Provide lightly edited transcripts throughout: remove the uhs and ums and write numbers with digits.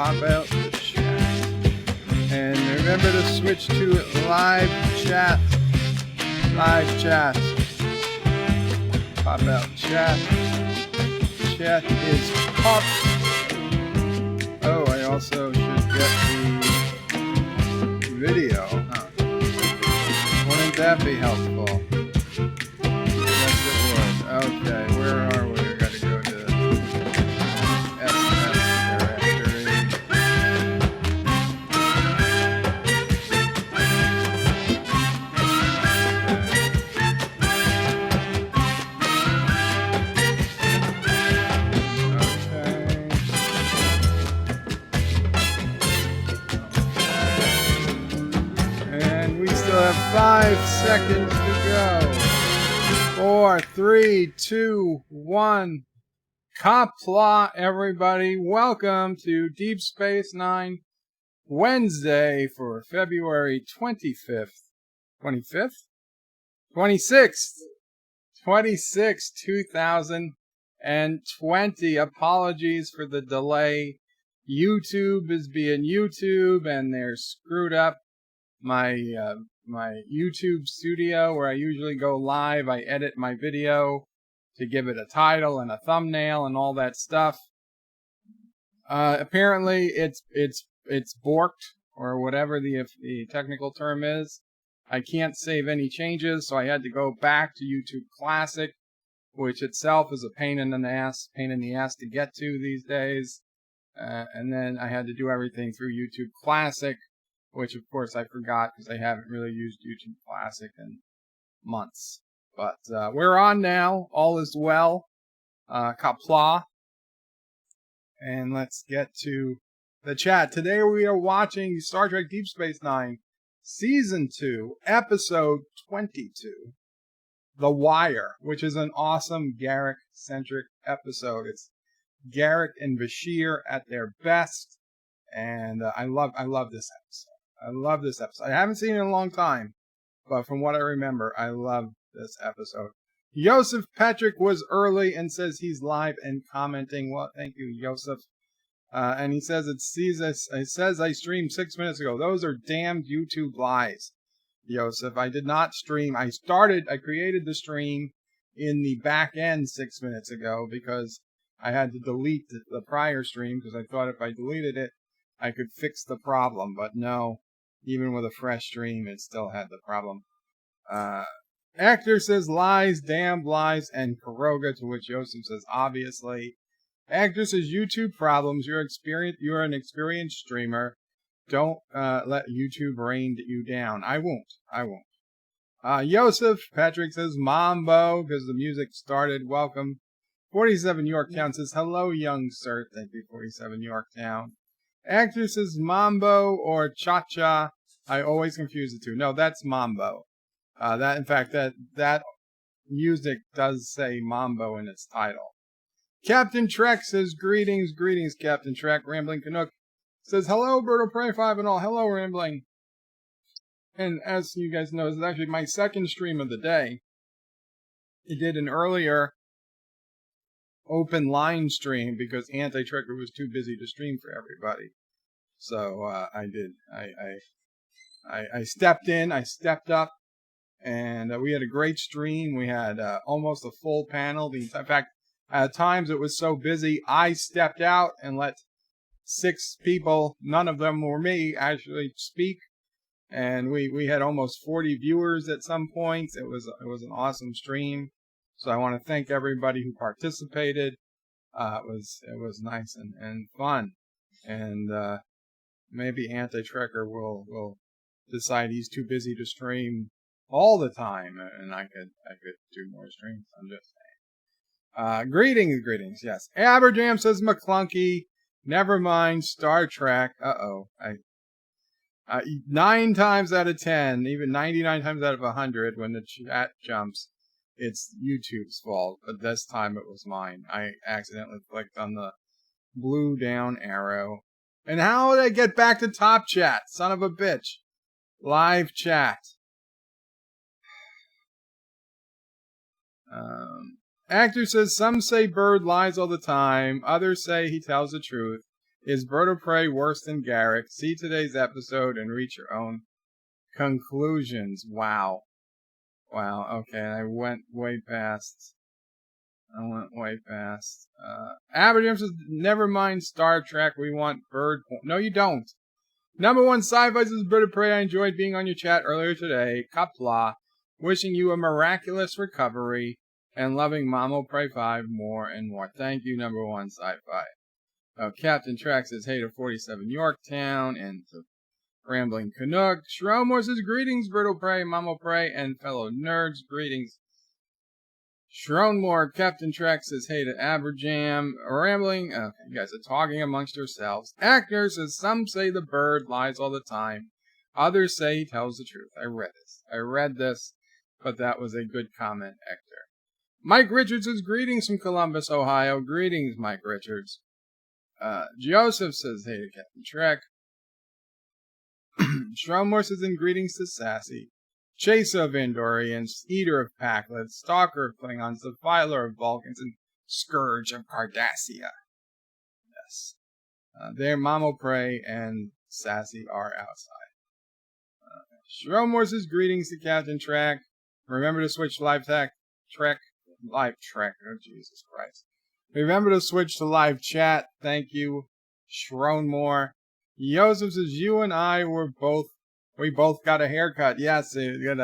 pop out the chat. And remember to switch to live chat. Live chat. Pop out chat. Chat is up. Oh, I also should get the video. Huh. Wouldn't that be helpful? Yes, it would. Okay, where are we? We gotta go to SMS directory. And we still have 5 seconds to go. 4, 3, 2, 1. Qapla, everybody. Welcome to Deep Space Nine Wednesday for February 25th. 26th? 26th, 2020. Apologies for the delay. YouTube is being YouTube, and they're screwed up my YouTube studio where I usually go live. I edit my video to give it a title and a thumbnail and all that stuff. Apparently it's borked, or whatever the technical term is. I can't save any changes, so I had to go back to YouTube Classic, which itself is a pain in the ass to get to these days. And then I had to do everything through YouTube Classic, which of course I forgot because I haven't really used YouTube Classic in months. But we're on now. All is well. Qapla. And let's get to the chat. Today we are watching Star Trek Deep Space Nine, Season 2, Episode 22, The Wire, which is an awesome Garak-centric episode. It's Garak and Bashir at their best, and I love this episode. I love this episode. I haven't seen it in a long time, but from what I remember, I love this episode. Joseph Patrick was early and says he's live and commenting. Well, thank you, Joseph. And he says it says I streamed 6 minutes ago. Those are damned YouTube lies, Joseph. I did not stream. I created the stream in the back end 6 minutes ago because I had to delete the prior stream because I thought if I deleted it, I could fix the problem. But no, even with a fresh stream, it still had the problem. Actor says lies, damn lies, and Karoga, to which Joseph says obviously. Actor says YouTube problems. You're an experienced streamer. Don't let YouTube rain you down. I won't. Joseph Patrick says Mambo because the music started. Welcome. 47 Yorktown says hello, young sir. Thank you, 47 Yorktown. Actor says Mambo or Cha-Cha. I always confuse the two. No, that's Mambo. That music does say Mambo in its title. Captain Trek says greetings, Captain Trek. Rambling Canuck says hello, Bird of Prey 5 and all. Hello, Rambling. And as you guys know, this is actually my second stream of the day. I did an earlier open line stream because Anti-Trekker was too busy to stream for everybody. So I stepped in, I stepped up, and we had a great stream. We had almost a full panel. In fact, at times it was so busy, I stepped out and let 6 people, none of them were me, actually speak. And we had almost 40 viewers at some points. It was an awesome stream. So I want to thank everybody who participated. It was nice and fun. And maybe Anti-Trekker will decide he's too busy to stream all the time, and I could do more streams. I'm just saying. Greetings, yes. Aberjam says McClunky. Never mind, Star Trek. 9 times out of 10, even 99 times out of 100, when the chat jumps, it's YouTube's fault. But this time it was mine. I accidentally clicked on the blue down arrow. And how did I get back to top chat? Son of a bitch. Live chat. Actor says, some say Bird lies all the time. Others say he tells the truth. Is Bird of Prey worse than Garak? See today's episode and reach your own conclusions. Wow. Wow, okay, I went way past. Aberjam says, never mind Star Trek, we want Bird. No, you don't. Number one, Sci-Fi says, Bird of Prey, I enjoyed being on your chat earlier today. Qapla, wishing you a miraculous recovery and loving Mamo Prey 5 more and more. Thank you, number one, Sci-Fi. Captain Track says, hey to 47 Yorktown and to Rambling Canuck. Shromor says, greetings, Bird of Prey, Mamo Prey, and fellow nerds. Greetings. Shronmore, Captain Track says, hey to Aberjam. Rambling, you guys are talking amongst yourselves. Actor says, some say the bird lies all the time. Others say he tells the truth. I read this, but that was a good comment, Hector. Mike Richards says, greetings from Columbus, Ohio. Greetings, Mike Richards. Joseph says, hey to Captain Trek. Shromor says, in greetings to Sassy. Chaser of Andorians, Eater of Packlets, Stalker of Klingons, Defiler of Vulcans, and Scourge of Cardassia. Yes. There, Mamo Prey and Sassy are outside. Shromor says, greetings to Captain Trek. Remember to switch to live Trek. Oh, Jesus Christ. Remember to switch to live chat. Thank you, Shronmore. Joseph says, you and I we both got a haircut. Yes, you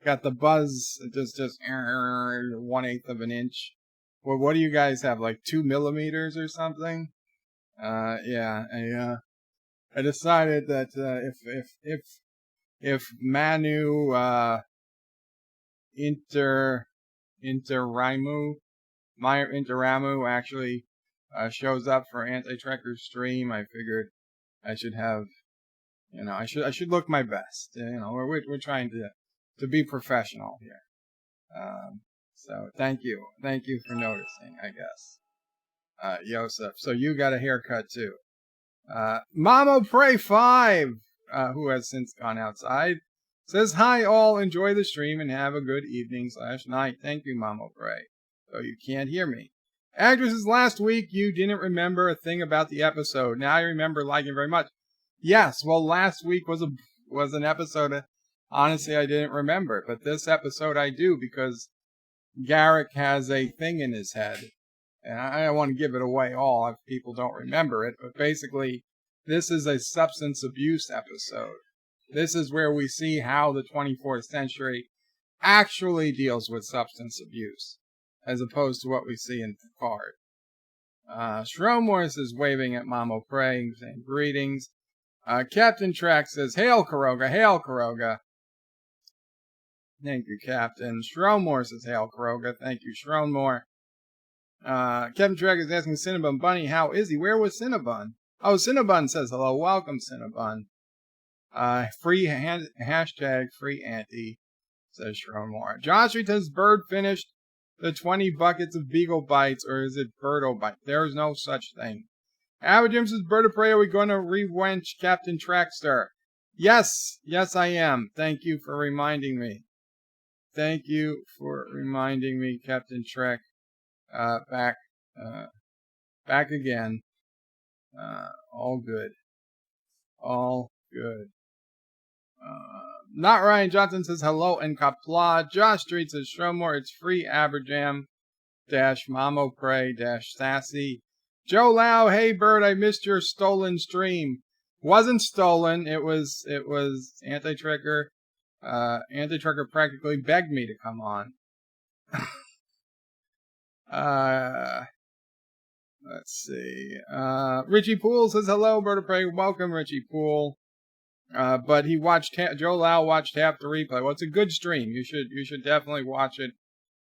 got the buzz, just 1/8 of an inch. Well, what do you guys have, like 2 millimeters or something? Yeah, I decided that if Manu Interamu actually shows up for Anti-Trekker's stream, I figured I should have, I should look my best. We're trying to be professional here. So thank you for noticing, I guess. Yosef, so you got a haircut too. Mamo Prey 5, who has since gone outside, says, hi all, enjoy the stream and have a good evening/night. Thank you, Mamo Prey. So you can't hear me. Actresses, last week you didn't remember a thing about the episode. Now I remember liking it very much. Yes, well, last week was an episode, honestly, I didn't remember. But this episode I do, because Garak has a thing in his head. And I don't want to give it away all if people don't remember it. But basically, this is a substance abuse episode. This is where we see how the 24th century actually deals with substance abuse, as opposed to what we see in Picard. Shromorse is waving at Mamo Prey, saying greetings. Captain Track says, hail Kuroga, hail Kuroga. Thank you, Captain. Shromore says, hail Kuroga. Thank you, Shromore. Captain Track is asking Cinnabon Bunny, how is he? Where was Cinnabon? Oh, Cinnabon says hello. Welcome, Cinnabon. Hashtag free anti, says Shromore. Josh says, bird finished the 20 buckets of Beagle Bites, or is it Birdo Bite? There is no such thing. Aberjam says, Bird of Prey, are we going to re-wench Captain Trackster? Yes, I am. Thank you for reminding me. Thank you for reminding me, Captain Trek. Back again. All good. All good. Not Ryan Johnson says hello and Qapla. Josh Street says Shromore, it's free Aberjam Mamo Prey Sassy. Joe Lau, hey Bird, I missed your stolen stream. Wasn't stolen, it was Anti-Trekker. Anti-Trekker practically begged me to come on. Let's see. Richie Poole says hello, Bird of Prey. Welcome, Richie Poole. But he watched Joe Lau watched half the replay. Well, it's a good stream. You should definitely watch it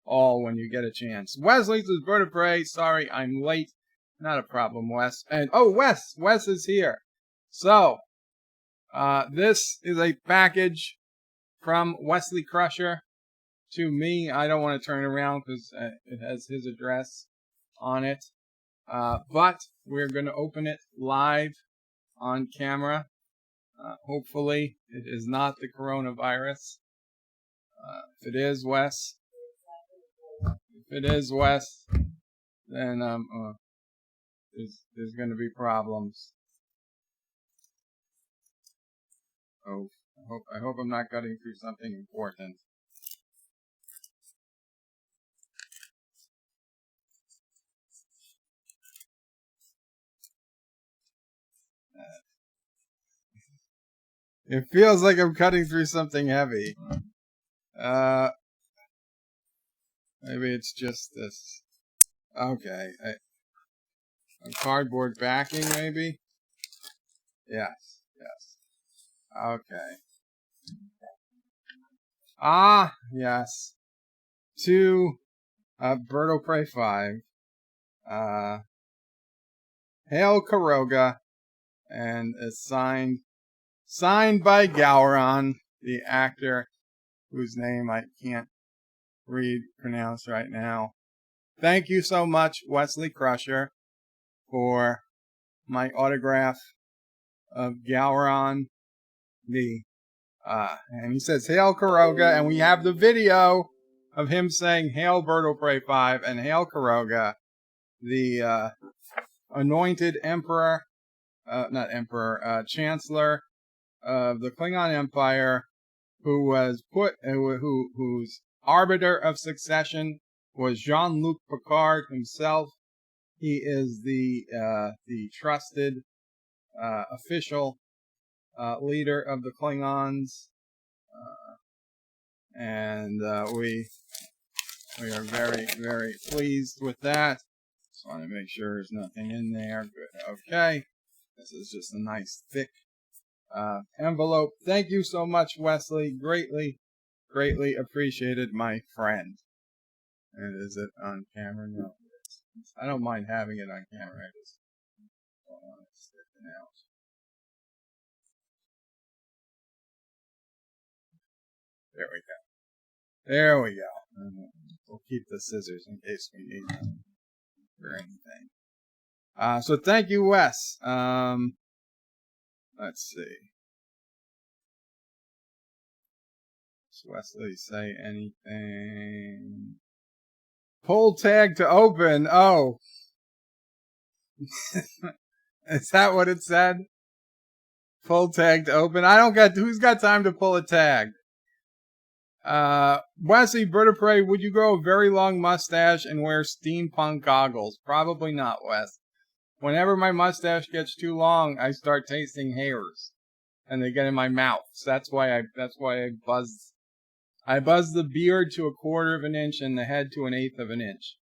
all when you get a chance. Wesley says, Bird of Prey, sorry I'm late. Not a problem, Wes. And Wes is here. So, this is a package from Wesley Crusher to me. I don't want to turn it around because it has his address on it. But we're going to open it live on camera. Hopefully, it is not the coronavirus. If it is Wes, then there's going to be problems. Oh, I hope I'm not cutting through something important. It feels like I'm cutting through something heavy. Maybe it's just this. Okay. A cardboard backing, maybe? Yes. Okay. Ah, yes. To Bird of Prey 5. Hail Karoga. And it's signed by Gowron, the actor whose name I can't pronounce right now. Thank you so much, Wesley Crusher, for my autograph of Gowron, and he says, Hail Karoga, and we have the video of him saying, Hail Bird of Prey 5, and Hail Karoga, the anointed emperor, chancellor of the Klingon Empire, who was whose arbiter of succession was Jean-Luc Picard himself. He is the trusted official leader of the Klingons, and we are very, very pleased with that. Just want to make sure there's nothing in there. Good. Okay. This is just a nice thick envelope. Thank you so much, Wesley. Greatly appreciated, my friend. And is it on camera? No. I don't mind having it on camera. I just don't want it sticking out. There we go. We'll keep the scissors in case we need them for anything. So thank you, Wes. Let's see. Does Wesley say anything? Pull tag to open. Oh. Is that what it said? Pull tag to open. Who's got time to pull a tag? Wesley, Bird of Prey, would you grow a very long mustache and wear steampunk goggles? Probably not, Wes. Whenever my mustache gets too long, I start tasting hairs, and they get in my mouth. So that's why I buzz. I buzz the beard to 1/4 of an inch and the head to 1/8 of an inch.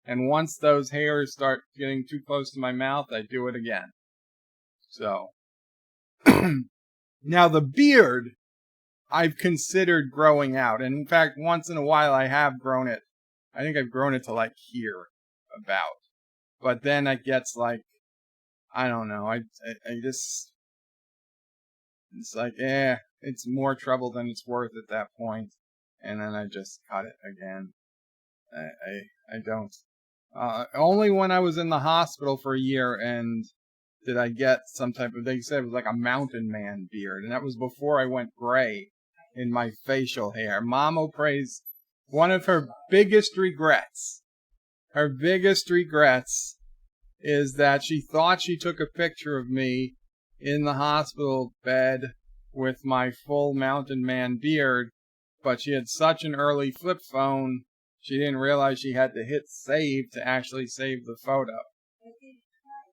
And once those hairs start getting too close to my mouth, I do it again. So, now the beard, I've considered growing out. And in fact, once in a while I have grown it. I think I've grown it to like here, about. But then it gets like, I don't know, I just, it's like, it's more trouble than it's worth at that point. And then I just cut it again. I don't. Only when I was in the hospital for a year and did I get some type of, they said it was like a mountain man beard. And that was before I went gray in my facial hair. Mama prays one of her biggest regrets. Her biggest regrets is that she thought she took a picture of me in the hospital bed with my full mountain man beard, but she had such an early flip phone, she didn't realize she had to hit save to actually save the photo.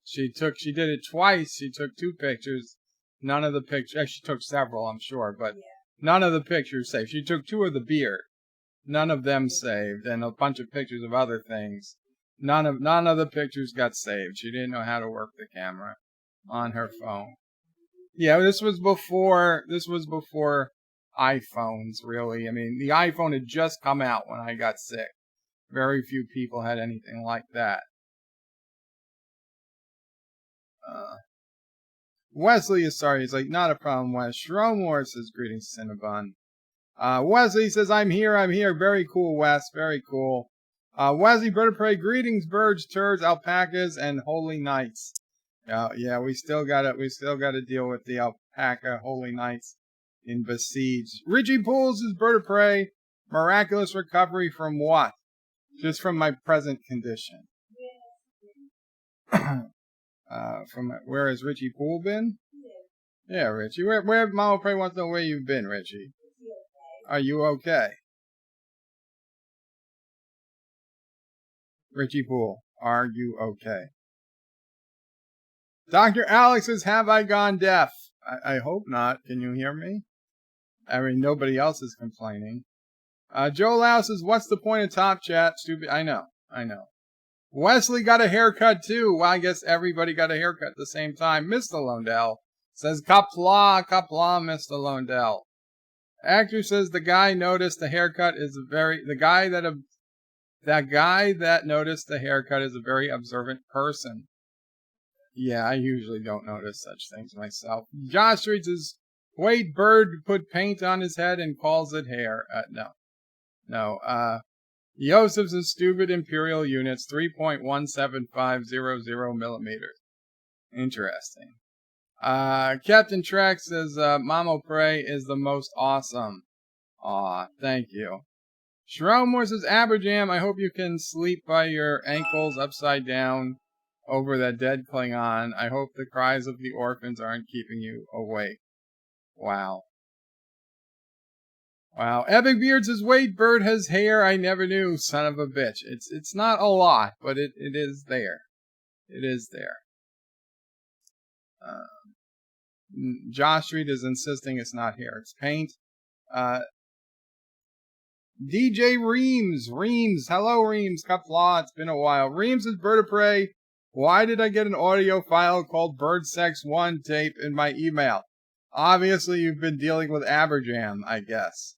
She did it twice. She took 2 pictures. None of the pictures, she took several, I'm sure, but none of the pictures saved. She took 2 of the beard. None of them saved, and a bunch of pictures of other things. None of the pictures got saved. She didn't know how to work the camera on her phone. Yeah, this was before iPhones, really. I mean, the iPhone had just come out when I got sick. Very few people had anything like that. Wesley is sorry. He's like, not a problem, Wes. Shromore says, greetings, Cinnabon. Wesley says, I'm here. Very cool, Wes. Very cool. Wesley, Bird of Prey, greetings, birds, turds, alpacas, and holy knights. Yeah, we still gotta deal with the alpaca holy knights in Besiege. Richie Pools is Bird of Prey. Miraculous recovery from what? Just from my present condition. From where has Richie Poole been? Yeah, Richie. Where Mama Pray wants to know where you've been, Richie. Are you okay? Richie Poole, are you okay? Dr. Alex says, have I gone deaf? I hope not. Can you hear me? I mean, nobody else is complaining. Joe Lau says, what's the point of Top Chat? Stupid. I know. Wesley got a haircut too. Well, I guess everybody got a haircut at the same time. Mr. Londell says, Qapla, Mr. Londell. Actor says the guy noticed the haircut is that guy that noticed the haircut is a very observant person. Yeah, I usually don't notice such things myself. Josh Streets is Wade Bird put paint on his head and calls it hair. No. Yosef's is stupid imperial units, 3.17500 millimeters. Interesting. Captain Trek says, Mamo Prey is the most awesome. Aw, thank you. Shromore says, Aberjam, I hope you can sleep by your ankles upside down over that dead Klingon. I hope the cries of the orphans aren't keeping you awake. Wow. Epic Beard says, Wade Bird has hair I never knew, son of a bitch. It's not a lot, but it is there. It is there. Josh Street is insisting it's not hair, it's paint. DJ Reams, hello Reams, Qapla, it's been a while. Reams is Bird of Prey. Why did I get an audio file called Bird Sex 1 tape in my email? Obviously you've been dealing with Aberjam, I guess.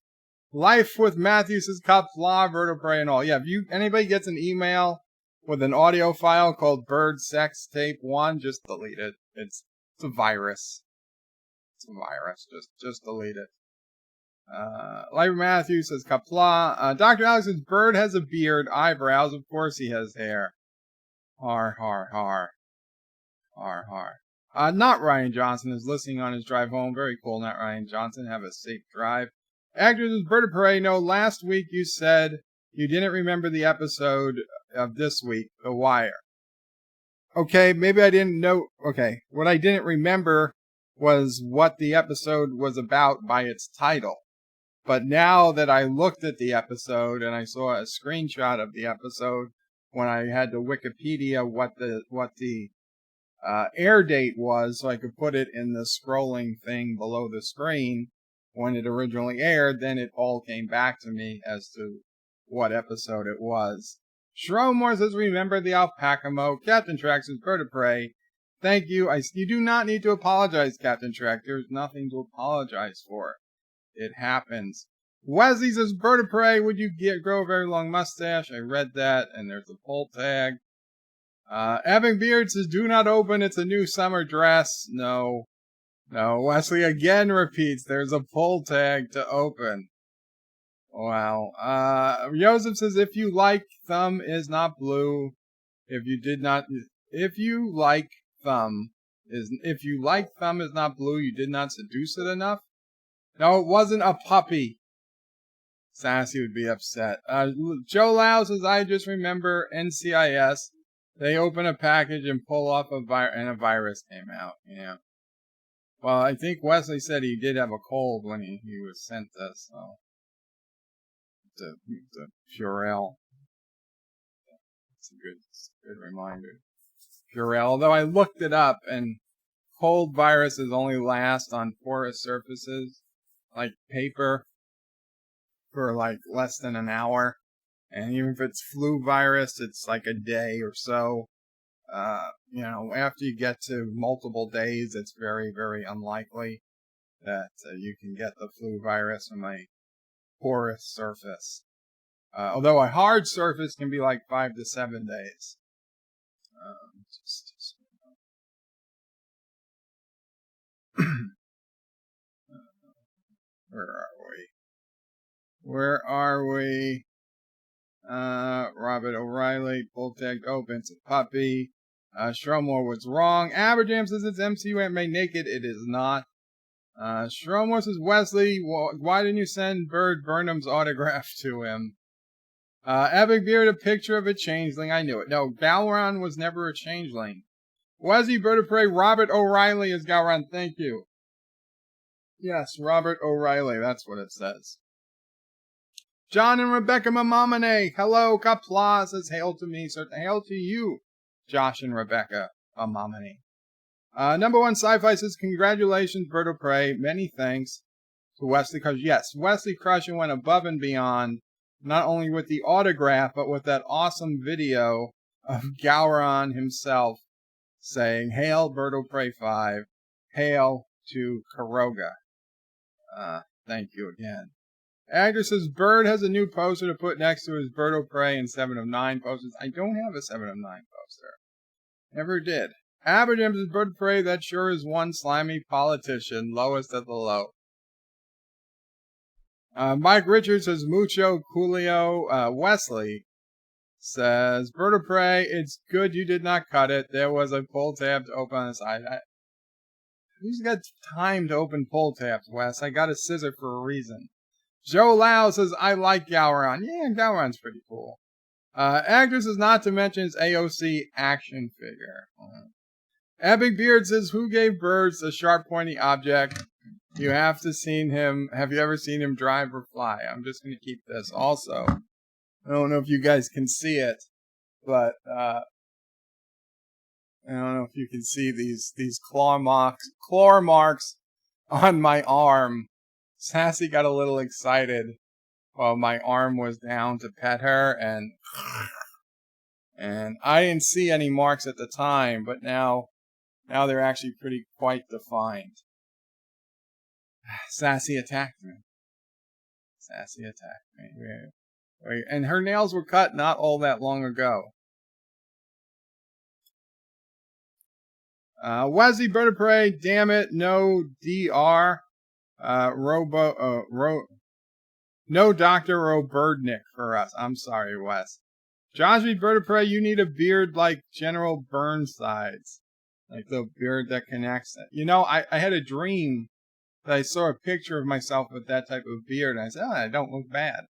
Life with Matthews is Qapla, Bird of Prey and all. Yeah, if anybody gets an email with an audio file called Bird Sex Tape 1, just delete it. It's a virus. Just delete it. Life with Matthews says Qapla. Dr. Alex says Bird has a beard, eyebrows, of course he has hair. Har. Not Ryan Johnson is listening on his drive home. Very cool, not Ryan Johnson. Have a safe drive. Actors is Bird of Prey. No, last week you said you didn't remember the episode of this week, The Wire. Okay, maybe I didn't know. Okay, what I didn't remember was what the episode was about by its title. But now that I looked at the episode and I saw a screenshot of the episode when I had to Wikipedia what the air date was so I could put it in the scrolling thing below the screen when it originally aired, then it all came back to me as to what episode it was. Shromore says, remember the alpaca mo. Captain Trax is Bird of Prey. Thank you. You do not need to apologize, Captain Trax. There's nothing to apologize for. It happens. Wesley says, Bird of Prey, would you grow a very long mustache? I read that, and there's a poll tag. Evan Beard says, do not open. It's a new summer dress. No. Wesley again repeats, there's a poll tag to open. Wow. Joseph says, if you like thumb is not blue. If you like thumb is not blue, you did not seduce it enough. No, it wasn't a puppy. Sassy would be upset. Joe Lau says, I just remember NCIS. They open a package and pull off and a virus came out. Yeah. Well, I think Wesley said he did have a cold when he was sent this, so. It's a Purell. It's a good reminder. Purell, although I looked it up and cold viruses only last on porous surfaces, like paper, for like less than an hour. And even if it's flu virus, it's like a day or so. After you get to multiple days, it's very, very unlikely that you can get the flu virus from a porous surface. Although a hard surface can be like 5 to 7 days. Where are we? Robert O'Reilly, pull tag open, it's a puppy. Shromore was wrong. Aberjam says it's MCU anime naked. It is not. Shromore says, Wesley, why didn't you send Bird Burnham's autograph to him? Epic Beard, a picture of a changeling. I knew it. No, Balron was never a changeling. Wesley Bird of Prey, Robert O'Reilly is Gowron. Thank you. Yes, Robert O'Reilly. That's what it says. John and Rebecca Mamamane. Hello, Qapla says hail to me. So hail to you, Josh and Rebecca Mamamane. Number one sci-fi says congratulations, Bird of Prey. Many thanks to Wesley Crusher. Yes, Wesley Crusher went above and beyond, not only with the autograph, but with that awesome video of Gowron himself saying, hail Bird of Prey 5, hail to Kuroga. Thank you again. Agner says, Bird has a new poster to put next to his Bird of Prey and 7 of 9 posters. I don't have a 7 of 9 poster. Never did. Aberjam says, Bird of Prey, that sure is one slimy politician, lowest of the low. Mike Richards says, Mucho Coolio. Wesley says, Bird of Prey, it's good you did not cut it. There was a pull tab to open on the side. Who's got time to open pull tabs, Wes? I got a scissor for a reason. Joe Lau says, I like Gowron. Yeah, Gowron's pretty cool. Actor says, not to mention his AOC action figure. Epic Beard says, who gave birds a sharp pointy object? You have to seen him. Have you ever seen him drive or fly? I'm just going to keep this. Also, I don't know if you guys can see it, but I don't know if you can see these claw marks on my arm. Sassy got a little excited while my arm was down to pet her, and I didn't see any marks at the time, but now they're actually quite defined. Sassy attacked me. And her nails were cut not all that long ago. Wesley Bird of Prey, damn it, no DR. No Dr. Roberdnick for us. I'm sorry, Wes. Joshua Bird of Prey, you need a beard like General Burnside's. Like the beard that connects it. You know, I had a dream that I saw a picture of myself with that type of beard, and I said, I don't look bad.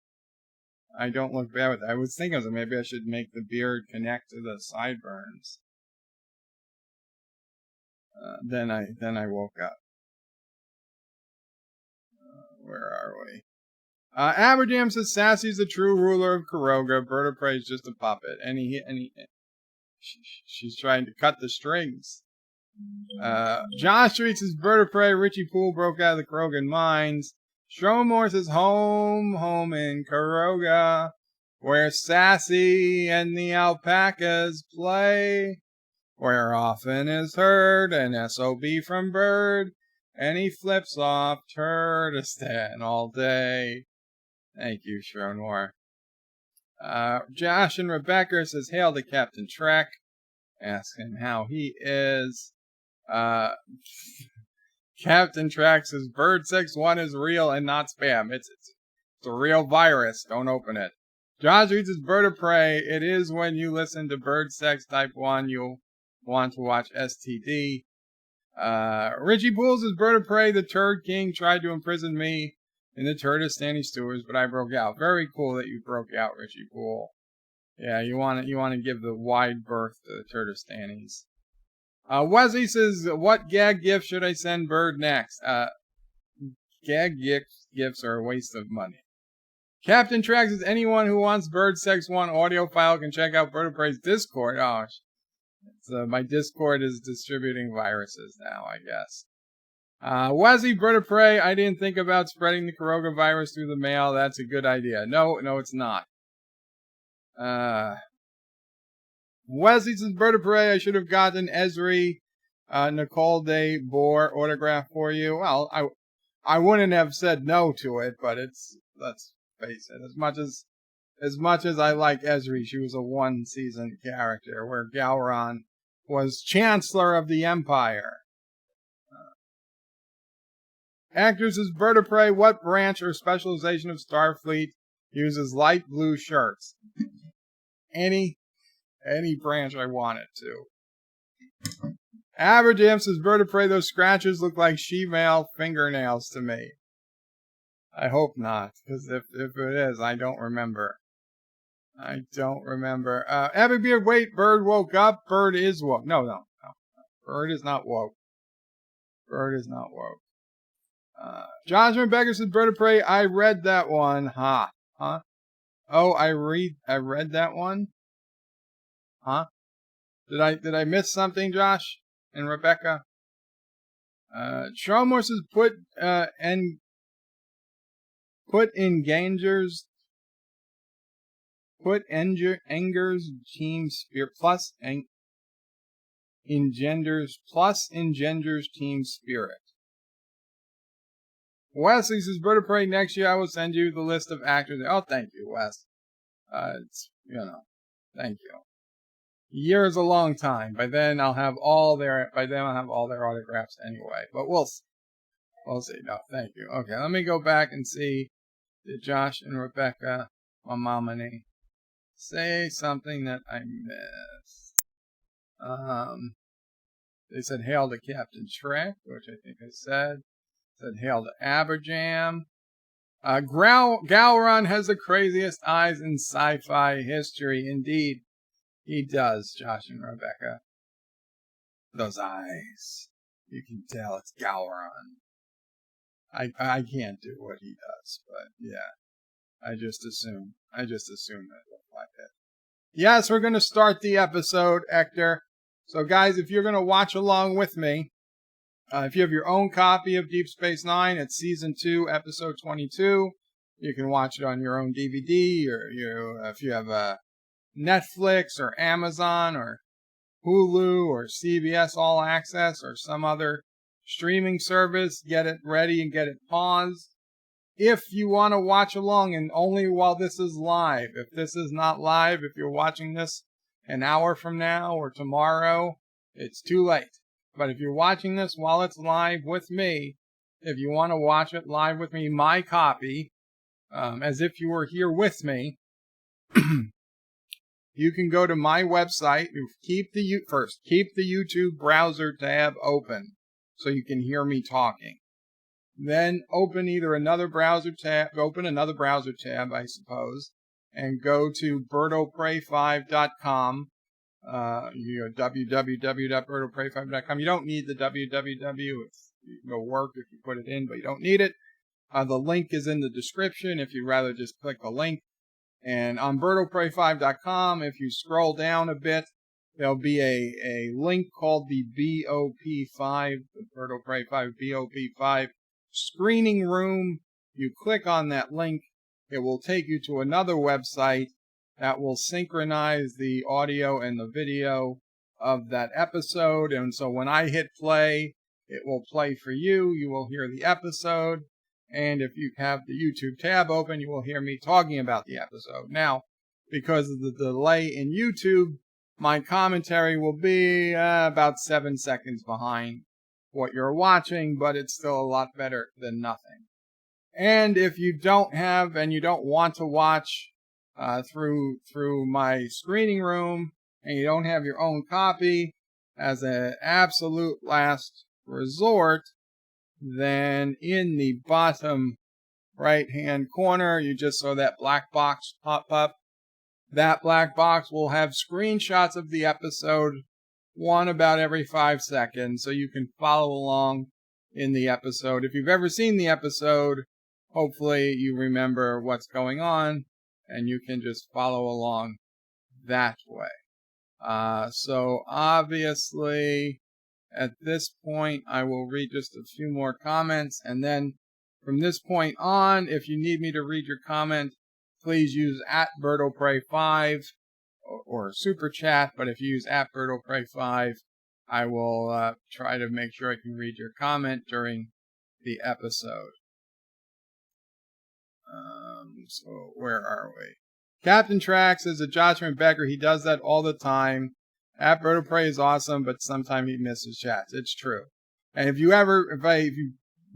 I don't look bad with it. I was thinking that maybe I should make the beard connect to the sideburns. Then I woke up. Where are we? Aberjam says Sassy's the true ruler of Kuroga. Bird of Prey is just a puppet. She's trying to cut the strings. Josh Street says Bird of Prey. Richie Poole broke out of the Kurogan mines. Stromore says home in Kuroga, where Sassy and the alpacas play, where often is heard an SOB from Bird. And he flips off Turdistan all day. Thank you, Shronor. Josh and Rebecca says, hail to Captain Trek. Ask him how he is. Captain Trek says, Bird 6-1 is real and not spam. It's a real virus. Don't open it. Josh reads his Bird of Prey. It is when you listen to Bird Sex Type 1, you'll want to watch STD. Richie Pools is Bird of Prey. The Turd King tried to imprison me in the Turdistani stewards, but I broke out. Very cool that you broke out, Richie Pool. Yeah, you want to give the wide berth to the Turdistanis. Wesley says, what gag gift should I send Bird next? Gag gifts are a waste of money. Captain Trax says, anyone who wants Bird Sex 1 audio file can check out Bird of Prey's Discord. Oh, my Discord is distributing viruses now, I guess. Wesley Bird of Prey, I didn't think about spreading the coronavirus through the mail. That's a good idea. No, it's not. Wesley says, Bird of Prey, I should have gotten Esri Nicole de Boer autograph for you. Well, I wouldn't have said no to it, but let's face it, as much as I like Esri, she was a one-season character, where Gowron was Chancellor of the Empire. Actors is Bird of Prey, what branch or specialization of Starfleet uses light blue shirts? Any branch I want it to. Aberjam says, Bird of Prey, those scratches look like she-male fingernails to me. I hope not, because if it is, I don't remember. Epic Beard, wait, Bird woke up. Bird is woke. No. Bird is not woke. Bird is not woke. Jonathan Becker says, Bird of Prey, I read that one. Huh? Oh, I read that one? Huh? Did I miss something, Josh and Rebecca? Shawmore says, put Enger's team spirit plus engenders team spirit. Wesley says, Bird of Prey, next year I will send you the list of actors. Oh, thank you, Wes. Thank you. A year is a long time. By then I'll have all their autographs anyway. But we'll see. We'll see. No, thank you. Okay, let me go back and see. Did Josh and Rebecca, my mommy, say something that I missed? They said hail to Captain Shrek, which I think I said. Said hail to Aberjam. Gowron has the craziest eyes in sci-fi history. Indeed, he does, Josh and Rebecca. Those eyes. You can tell it's Gowron. I can't do what he does, but yeah. I just assume it looked like it. Yes, we're going to start the episode, Hector. So guys, if you're going to watch along with me, if you have your own copy of Deep Space Nine, it's Season 2, Episode 22. You can watch it on your own DVD, or if you have Netflix or Amazon or Hulu or CBS All Access or some other streaming service, get it ready and get it paused. If you want to watch along, and only while this is live, if this is not live, if you're watching this an hour from now or tomorrow, it's too late. But if you're watching this while it's live with me, if you want to watch it live with me, my copy, as if you were here with me, you can go to my website. Keep the YouTube browser tab open so you can hear me talking. Then open another browser tab, I suppose, and go to birdoprey5.com. www.birdoprey5.com. You don't need the www. It'll work if you put it in, but you don't need it. The link is in the description if you'd rather just click the link. And on birdoprey5.com, if you scroll down a bit, there'll be a link called the BOP5, the Birdoprey5 BOP5 screening room. You click on that link, it will take you to another website that will synchronize the audio and the video of that episode. And so when I hit play, it will play for you. You will hear the episode. And if you have the YouTube tab open, you will hear me talking about the episode. Now, because of the delay in YouTube, my commentary will be about 7 seconds behind what you're watching, but it's still a lot better than nothing. And if you don't have and you don't want to watch through my screening room, and you don't have your own copy as an absolute last resort, then in the bottom right hand corner, you just saw that black box pop up. That black box will have screenshots of the episode, one about every 5 seconds, so you can follow along in the episode. If you've ever seen the episode, hopefully you remember what's going on, and you can just follow along that way. So obviously, at this point, I will read just a few more comments, and then from this point on, if you need me to read your comment, please use @BirdoPrey5 or Super Chat, but if you use @BirdoPrey5, I will try to make sure I can read your comment during the episode. So where are we? Captain Trax says that Josh Becker, he does that all the time. @BirdoPrey is awesome, but sometimes he misses chats. It's true. And if you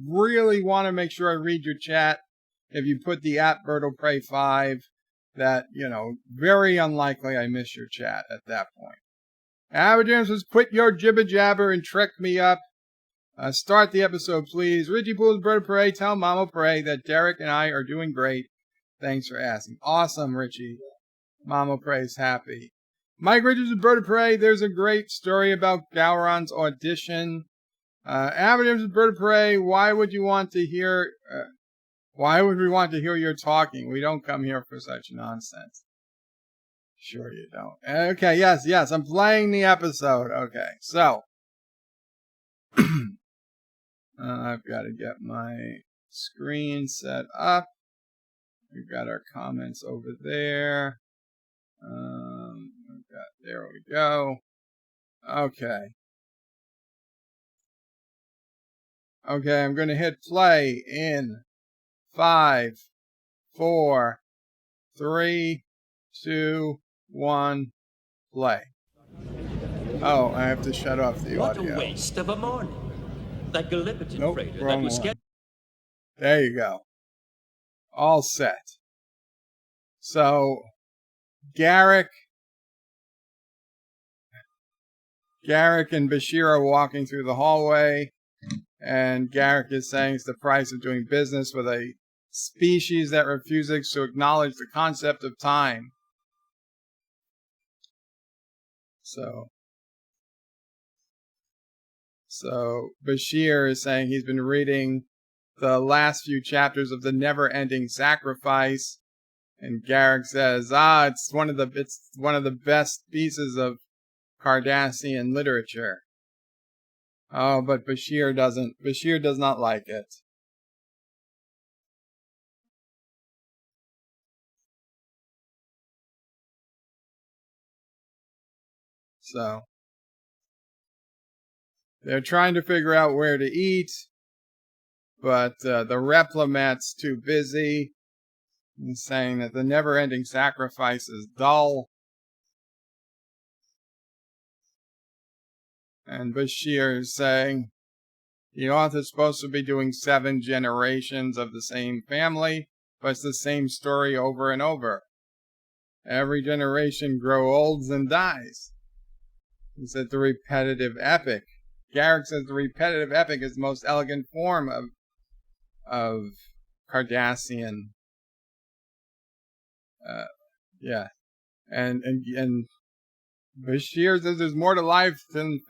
really want to make sure I read your chat, if you put the @BirdoPrey5, that, very unlikely I miss your chat at that point. Aberjam says, quit your jibber jabber and trick me up. Start the episode, please. Richie Pools, Bird of Prey, tell Mama Prey that Derek and I are doing great. Thanks for asking. Awesome, Richie. Mama Prey's happy. Mike Richards of Bird of Prey. There's a great story about Gowron's audition. Avenue of Bird of Prey. Why would you want to hear? Why would we want to hear your talking? We don't come here for such nonsense. Sure you don't. Okay, yes. I'm playing the episode. Okay, so I've got to get my screen set up. We've got our comments over there. There we go. Okay, I'm going to hit play in 5, 4, 3, 2, 1, play. Oh, I have to shut off the audio. What a waste of a morning. That Gallipoli freighter that wrong was one. There you go. All set. So, Garak and Bashir are walking through the hallway, and Garak is saying it's the price of doing business with a species that refuses to acknowledge the concept of time. So Bashir is saying he's been reading the last few chapters of The Never-Ending Sacrifice, and Garak says, it's one of the best pieces of Cardassian literature. Oh, but Bashir does not like it. So they're trying to figure out where to eat, but the Replimat's too busy. He's saying that the never-ending sacrifice is dull. And Bashir is saying the author's supposed to be doing 7 generations of the same family, but it's the same story over and over. Every generation grows old and dies. He said the repetitive epic. Garak says the repetitive epic is the most elegant form of Cardassian. And Bashir says there's more to life than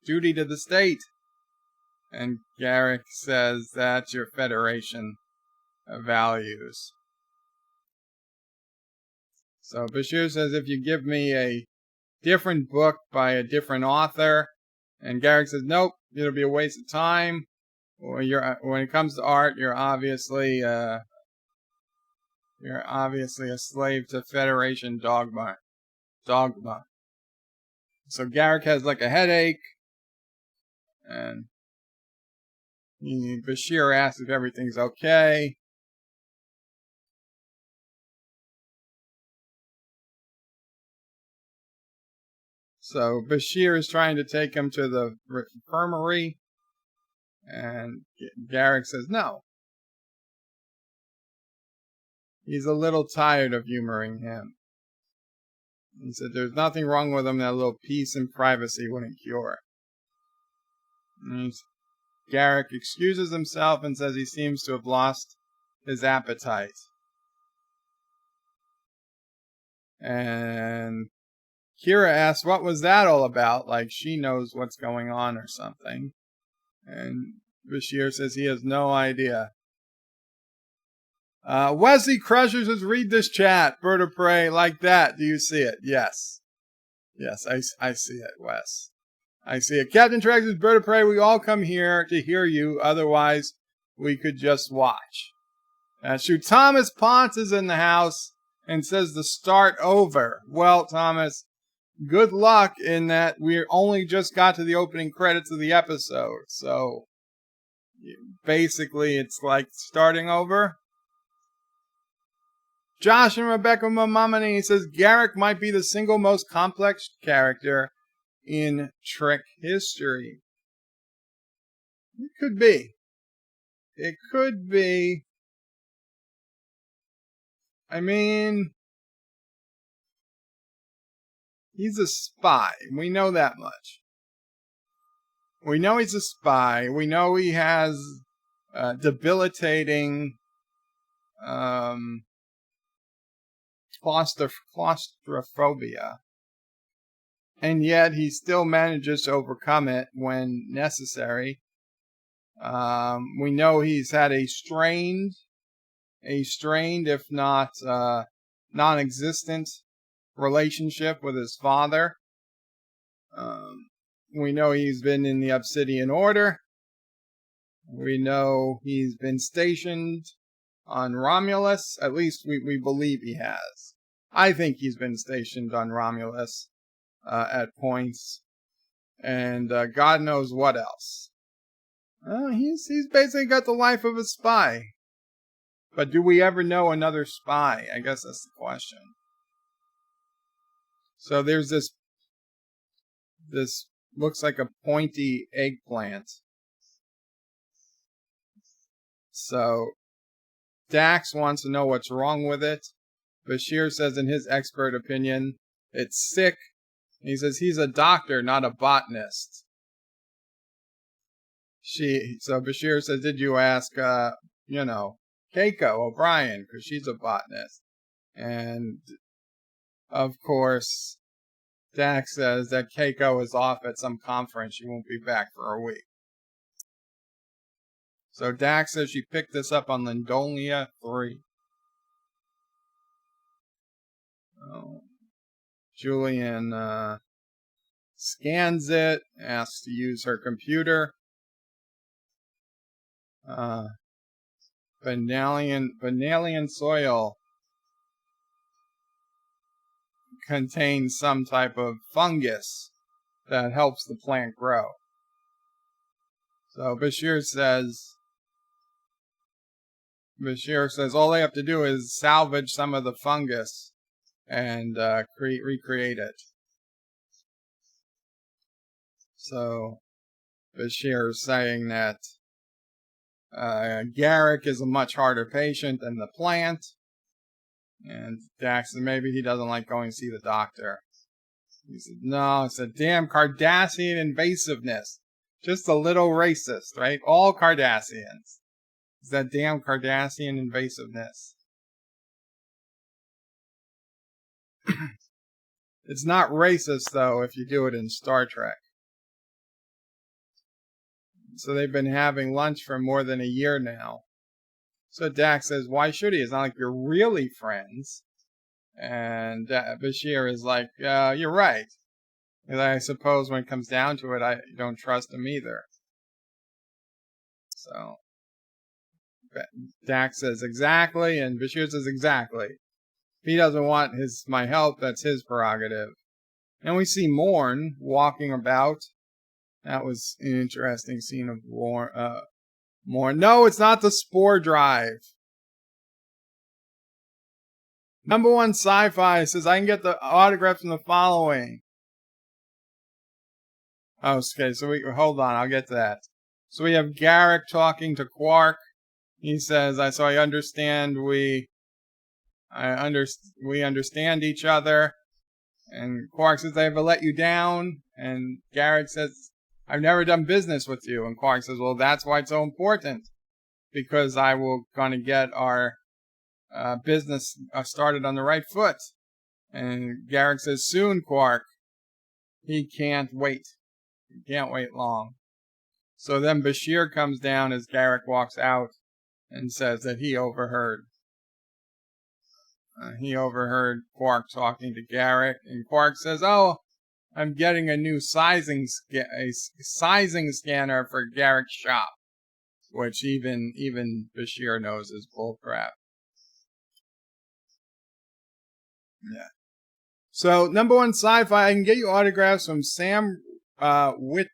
duty to the state. And Garak says that's your Federation of values. So Bashir says if you give me a different book by a different author, and Garak says nope, it'll be a waste of time. When it comes to art, you're obviously a slave to Federation dogma. So Garak has like a headache, and Bashir asks if everything's okay. So Bashir is trying to take him to the infirmary, and Garak says no. He's a little tired of humoring him. He said there's nothing wrong with him that a little peace and privacy wouldn't cure. Garak excuses himself and says he seems to have lost his appetite. And Kira asks, what was that all about? Like she knows what's going on or something. And Bashir says he has no idea. Wesley Crusher says, read this chat. Bird of Prey, like that. Do you see it? Yes. Yes, I see it, Wes. I see it. Captain Trex says, Bird of Prey, we all come here to hear you. Otherwise, we could just watch. Shoot, Thomas Ponce is in the house and says to start over. Well, Thomas, good luck in that we only just got to the opening credits of the episode. So, basically, it's like starting over. Josh and Rebecca Mamamani says Garak might be the single most complex character in Trek history. It could be. It could be. I mean, he's a spy. We know that much. We know he's a spy. We know he has debilitating claustrophobia. And yet he still manages to overcome it when necessary. We know he's had a strained, if not non-existent, relationship with his father. We know he's been in the Obsidian Order. We know he's been stationed on Romulus. At least we believe he has. I think he's been stationed on Romulus at points. And God knows what else. He's basically got the life of a spy. But do we ever know another spy? I guess that's the question. So there's this looks like a pointy eggplant. So Dax wants to know what's wrong with it. Bashir says in his expert opinion, it's sick. He says he's a doctor, not a botanist. So Bashir says, did you ask, Keiko O'Brien, because she's a botanist. And, of course, Dax says that Keiko is off at some conference. She won't be back for a week. So Dax says she picked this up on Lindolia 3. Julian scans it, asks to use her computer. Vanillian soil contains some type of fungus that helps the plant grow. So Bashir says all they have to do is salvage some of the fungus and recreate it. So Bashir is saying that Garak is a much harder patient than the plant. And Dax said maybe he doesn't like going to see the doctor. He said, no, it's a damn Cardassian invasiveness. Just a little racist, right? All Cardassians. It's that damn Cardassian invasiveness. It's not racist, though, if you do it in Star Trek. So they've been having lunch for more than a year now. So Dax says, why should he? It's not like you're really friends. And Bashir is like, you're right. And I suppose when it comes down to it, I don't trust him either. So Dax says exactly, and Bashir says exactly. If he doesn't want my help, that's his prerogative. And we see Morn walking about. That was an interesting scene of Morn. No, it's not the Spore Drive. Number one Sci-Fi says I can get the autograph from the following. Okay, so hold on, I'll get to that. So we have Garak talking to Quark. He says, I understand we understand each other. And Quark says, I ever let you down? And Garak says, I've never done business with you. And Quark says, well, that's why it's so important. Because I will gonna get our business started on the right foot. And Garak says, soon, Quark. He can't wait. He can't wait long. So then Bashir comes down as Garak walks out and says that he overheard. He overheard Quark talking to Garak, and Quark says, oh, I'm getting a new sizing scanner for Garak's shop, which even Bashir knows is bullcrap. Yeah. So, number one Sci-Fi, I can get you autographs from Sam Witwer,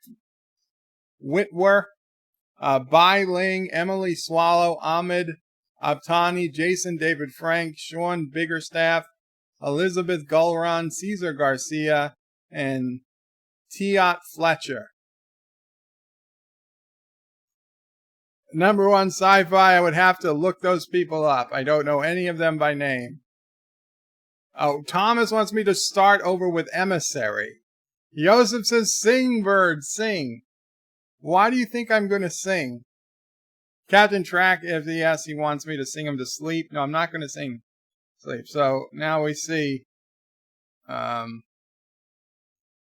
Bai Ling, Emily Swallow, Ahmed Abtani, Jason David Frank, Sean Biggerstaff, Elizabeth Gulron, Cesar Garcia, and Tiat Fletcher. Number one Sci-Fi, I would have to look those people up. I don't know any of them by name. Oh, Thomas wants me to start over with Emissary. Joseph says, sing, bird, sing. Why do you think I'm going to sing? Captain Track, if he asks, he wants me to sing him to sleep. No, I'm not going to sing sleep. So now we see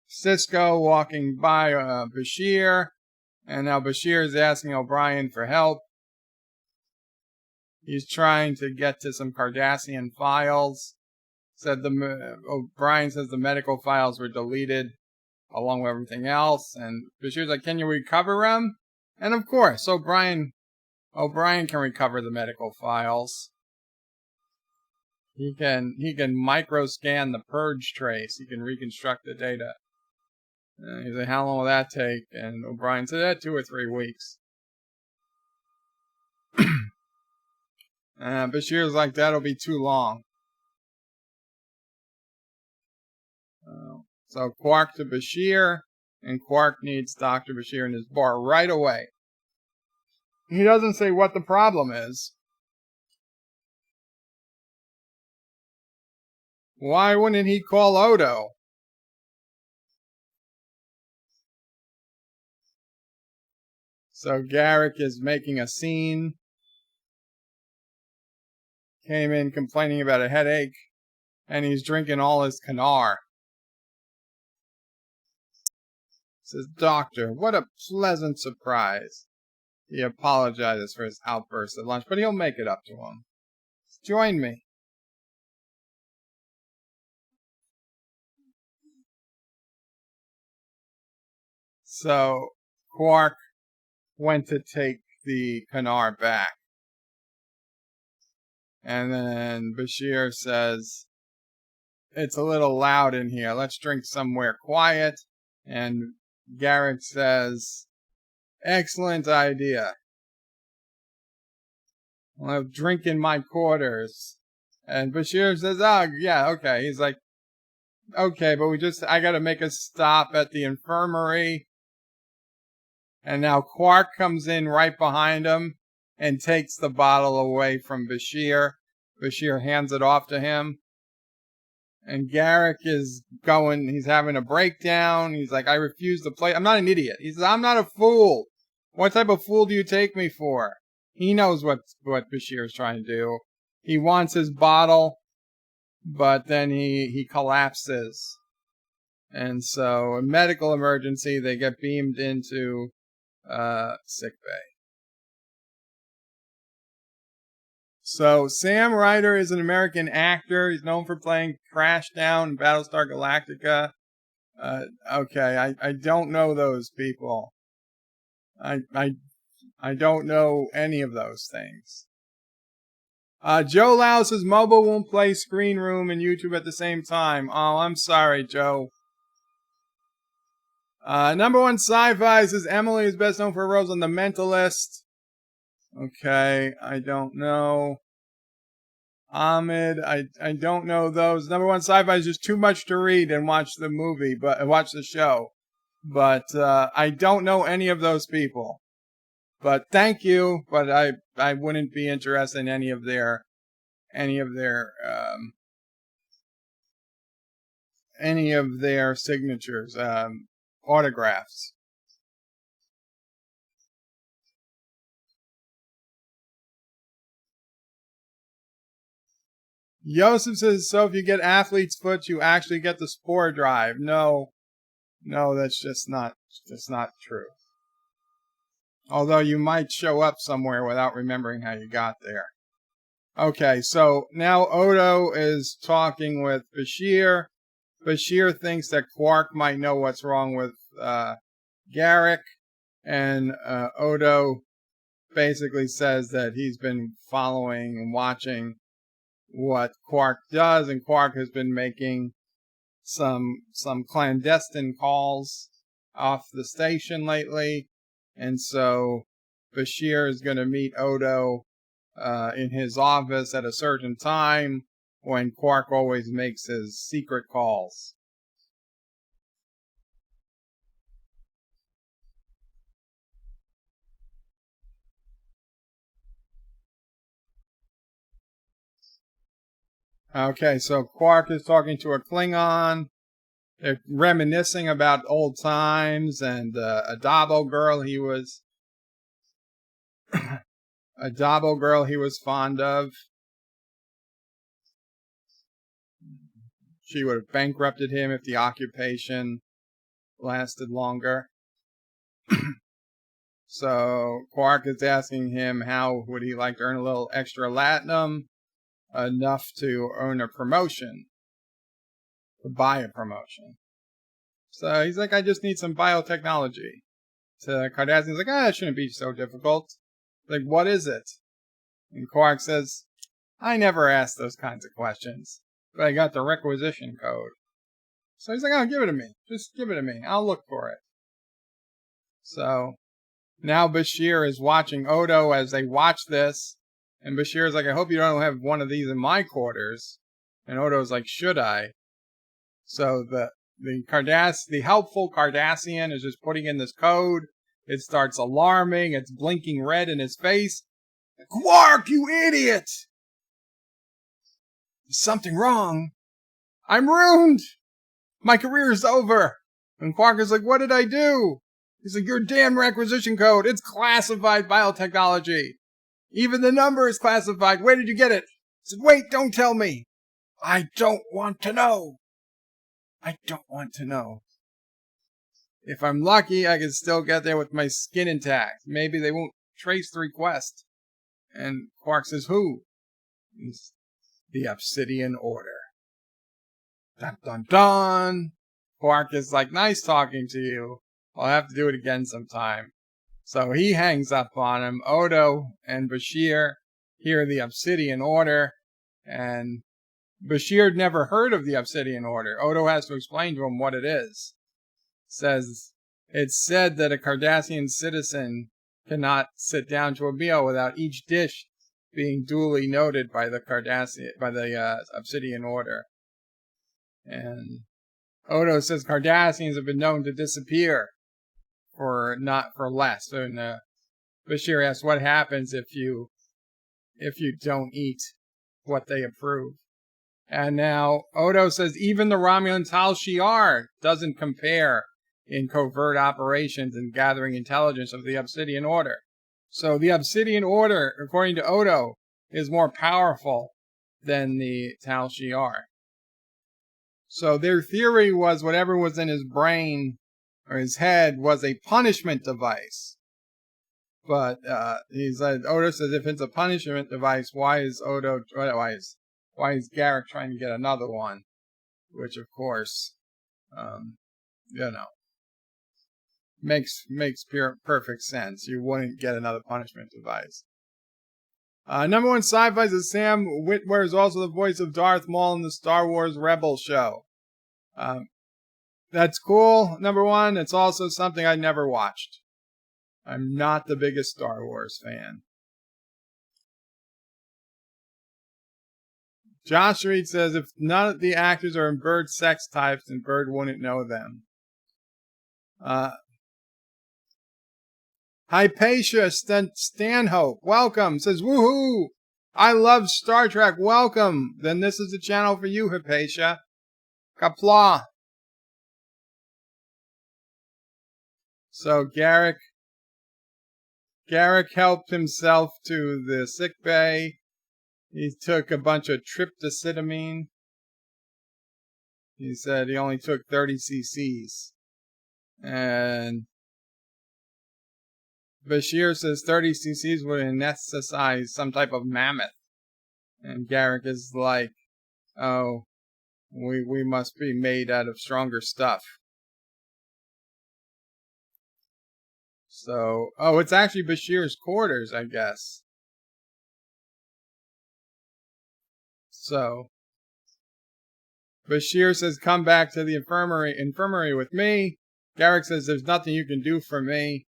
Cisco walking by Bashir, and now Bashir is asking O'Brien for help. He's trying to get to some Cardassian files. O'Brien says the medical files were deleted along with everything else, and Bashir's like, "Can you recover them?" And of course, O'Brien can recover the medical files. He can micro scan the purge trace. He can reconstruct the data. He's like, "How long will that take?" And O'Brien said, 2 or 3 weeks. Bashir's like, "That'll be too long." So Quark to Bashir, and Quark needs Dr. Bashir in his bar right away. He doesn't say what the problem is. Why wouldn't he call Odo? So Garak is making a scene. Came in complaining about a headache, and he's drinking all his Kanar. Says, "Doctor, what a pleasant surprise." He apologizes for his outburst at lunch, but he'll make it up to him. "Join me." So Quark went to take the Kanar back. And then Bashir says, "It's a little loud in here. Let's drink somewhere quiet." And Garak says, "Excellent idea. I'll have drink in my quarters." And Bashir says, "Oh, yeah, okay." He's like, "Okay, but I gotta make a stop at the infirmary." And now Quark comes in right behind him and takes the bottle away from Bashir. Bashir hands it off to him. And Garak is he's having a breakdown. He's like, "I refuse to play. I'm not an idiot." He says, "I'm not a fool. What type of fool do you take me for?" He knows what Bashir is trying to do. He wants his bottle, but then he collapses. And so, a medical emergency, they get beamed into sickbay. So, Sam Ryder is an American actor. He's known for playing Crashdown in Battlestar Galactica. Okay, I don't know those people. I don't know any of those things. Joe Lau says mobile won't play Screen Room and YouTube at the same time. Oh, I'm sorry, Joe. Number one sci-fi says Emily is best known for her roles on The Mentalist. Okay, I don't know. Ahmed, I don't know those. Number one sci-fi is just too much to read and watch the movie, but watch the show. But I don't know any of those people. But thank you, but I wouldn't be interested in any of their signatures, autographs. Yosef says, so if you get athlete's foot, you actually get the spore drive. No, that's just not true. Although you might show up somewhere without remembering how you got there. Okay, so now Odo is talking with Bashir. Bashir thinks that Quark might know what's wrong with Garak, and Odo basically says that he's been following and watching what Quark does, and Quark has been making some clandestine calls off the station lately, and so Bashir is going to meet Odo in his office at a certain time when Quark always makes his secret calls. Okay, so Quark is talking to a Klingon. They're reminiscing about old times and a Dabo girl he was fond of. she would have bankrupted him if the occupation lasted longer. So Quark is asking him how would he like to earn a little extra latinum, enough to earn a promotion, to buy a promotion. So he's like, I just need some biotechnology. So Cardassian's like, it shouldn't be so difficult. Like, what is it? And Quark says, I never ask those kinds of questions, but I got the requisition code. So he's like, oh, give it to me. Just give it to me. I'll look for it. So now Bashir is watching Odo as they watch this. And Bashir is like, I hope you don't have one of these in my quarters. And Odo's like, should I? So the helpful Cardassian is just putting in this code. It starts alarming. It's blinking red in his face. Quark, you idiot! There's something wrong. I'm ruined. My career is over. And Quark is like, what did I do? He's like, your damn requisition code. It's classified biotechnology. Even the number is classified. Where did you get it? He said, wait, don't tell me. I don't want to know. I don't want to know. If I'm lucky, I can still get there with my skin intact. Maybe they won't trace the request. And Quark says, who? It's the Obsidian Order. Dun dun dun. Quark is like, nice talking to you. I'll have to do it again sometime. So he hangs up on him. Odo and Bashir hear the Obsidian Order. And Bashir had never heard of the Obsidian Order. Odo has to explain to him what it is. It's said that a Cardassian citizen cannot sit down to a meal without each dish being duly noted by the Obsidian Order. And Odo says Cardassians have been known to disappear for less. And Bashir asks what happens if you don't eat what they approve. And now Odo says even the Romulan Tal Shiar doesn't compare in covert operations and gathering intelligence of the Obsidian Order. So the Obsidian Order, according to Odo, is more powerful than the Tal Shiar. So their theory was whatever was in his brain or his head was a punishment device. But Odo says if it's a punishment device, why is Garak trying to get another one? Which of course, makes perfect sense. You wouldn't get another punishment device. Number one sci-fi is Sam Witwer is also the voice of Darth Maul in the Star Wars Rebels show. That's cool. Number one, it's also something I never watched. I'm not the biggest Star Wars fan. Josh Reed says if none of the actors are in Bird sex types, then Bird wouldn't know them. Hypatia Stanhope, welcome. Says, woohoo! I love Star Trek, welcome. Then this is the channel for you, Hypatia. Qapla. So Garak helped himself to the sick bay. He took a bunch of tryptophan. He said he only took 30 cc's. And Bashir says 30 cc's would anesthetize some type of mammoth. And Garak is like, oh, we must be made out of stronger stuff. So, it's actually Bashir's quarters, I guess. So, Bashir says, come back to the infirmary with me. Garak says, there's nothing you can do for me.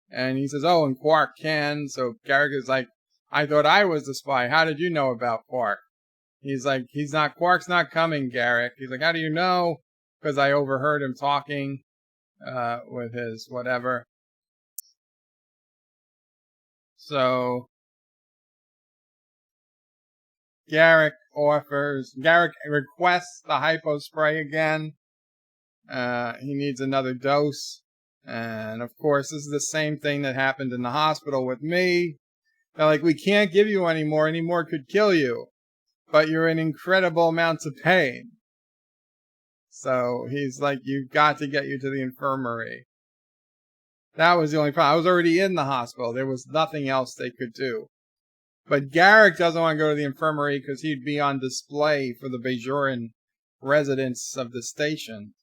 And he says, and Quark can. So Garak is like, I thought I was the spy. How did you know about Quark? He's like, Quark's not coming, Garak. He's like, how do you know? Because I overheard him talking with his whatever. So Garak requests the hypo spray again. He needs another dose. And of course, this is the same thing that happened in the hospital with me. They're like, we can't give you any more could kill you. But you're in incredible amounts of pain. So he's like, you've got to get you to the infirmary. That was the only problem. I was already in the hospital. There was nothing else they could do. But Garak doesn't want to go to the infirmary because he'd be on display for the Bajoran residents of the station.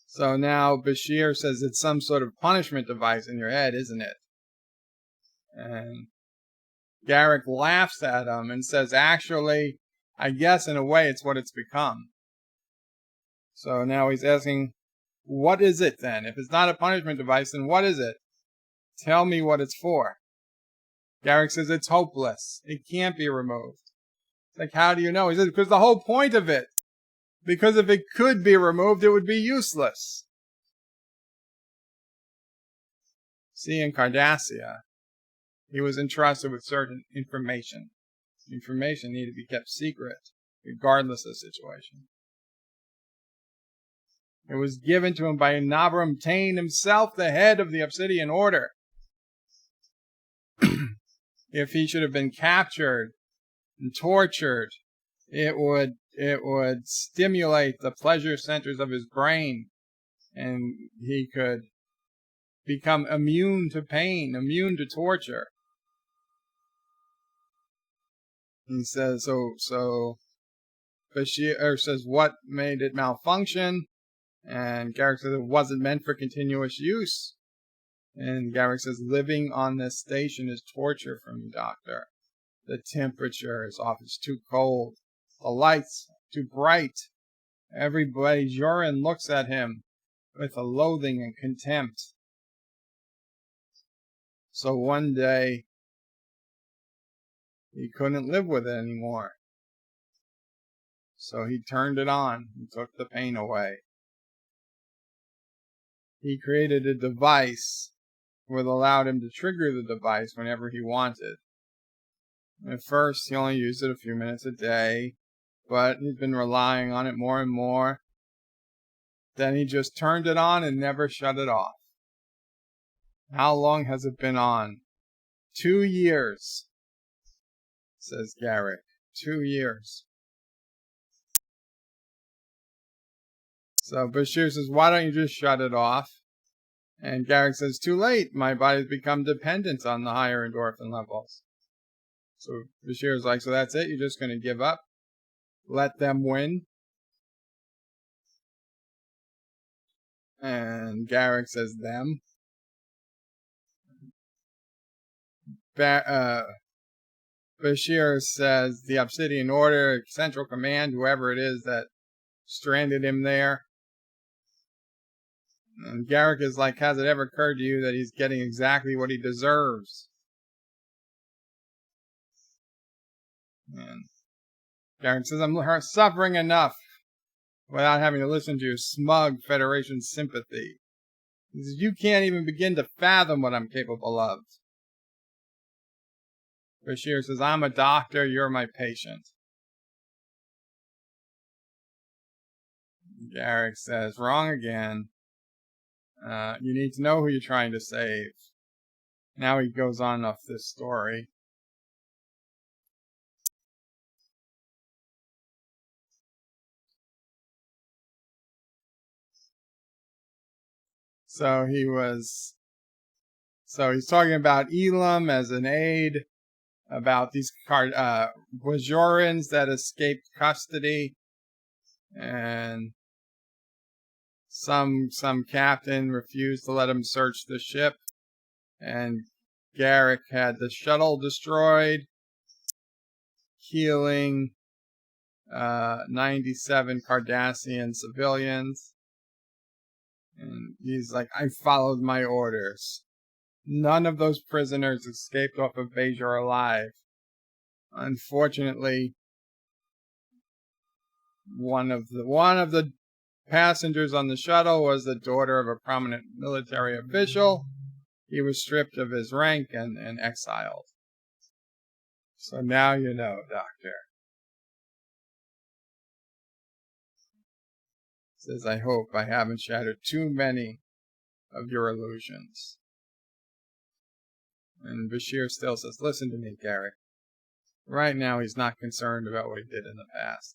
So now Bashir says it's some sort of punishment device in your head, isn't it? And Garak laughs at him and says, actually, I guess in a way it's what it's become. So now he's asking, what is it then? If it's not a punishment device, then what is it? Tell me what it's for. Garak says it's hopeless. It can't be removed. It's like, how do you know? He says, because the whole point of it. Because if it could be removed, it would be useless. See, in Cardassia, he was entrusted with certain information. Information needed to be kept secret, regardless of the situation. It was given to him by Nabaram Tain himself, the head of the Obsidian Order. If he should have been captured and tortured, it would stimulate the pleasure centers of his brain, and he could become immune to pain, immune to torture. He says, so Bashir says, what made it malfunction? And Garak says, it wasn't meant for continuous use. And Garak says, living on this station is torture for me, Doctor. The temperature is off, it's too cold. The lights too bright. Everybody, Joran looks at him with a loathing and contempt. So one day, he couldn't live with it anymore. So he turned it on and took the pain away. He created a device that allowed him to trigger the device whenever he wanted. At first, he only used it a few minutes a day, but he's been relying on it more and more. Then he just turned it on and never shut it off. How long has it been on? 2 years, says Garak. 2 years. So Bashir says, why don't you just shut it off? And Garak says, too late. My body's become dependent on the higher endorphin levels. So Bashir's like, so that's it? You're just going to give up? Let them win? And Garak says, them? Bashir says, the Obsidian Order, Central Command, whoever it is that stranded him there. And Garak is like, has it ever occurred to you that he's getting exactly what he deserves? And Garak says, I'm suffering enough without having to listen to your smug Federation sympathy. He says, you can't even begin to fathom what I'm capable of. Bashir says, I'm a doctor, you're my patient. Garak says, wrong again. You need to know who you're trying to save. Now he goes on off this story. So he's talking about Elam as an aide, about these Bajorans that escaped custody, and some captain refused to let him search the ship, and Garak had the shuttle destroyed, killing 97 Cardassian civilians. And he's like, I followed my orders. None of those prisoners escaped off of Bajor alive. Unfortunately, one of the passengers on the shuttle was the daughter of a prominent military official. He was stripped of his rank and exiled. So now you know, Doctor. Says, I hope I haven't shattered too many of your illusions. And Bashir still says, listen to me, Garak. Right now he's not concerned about what he did in the past.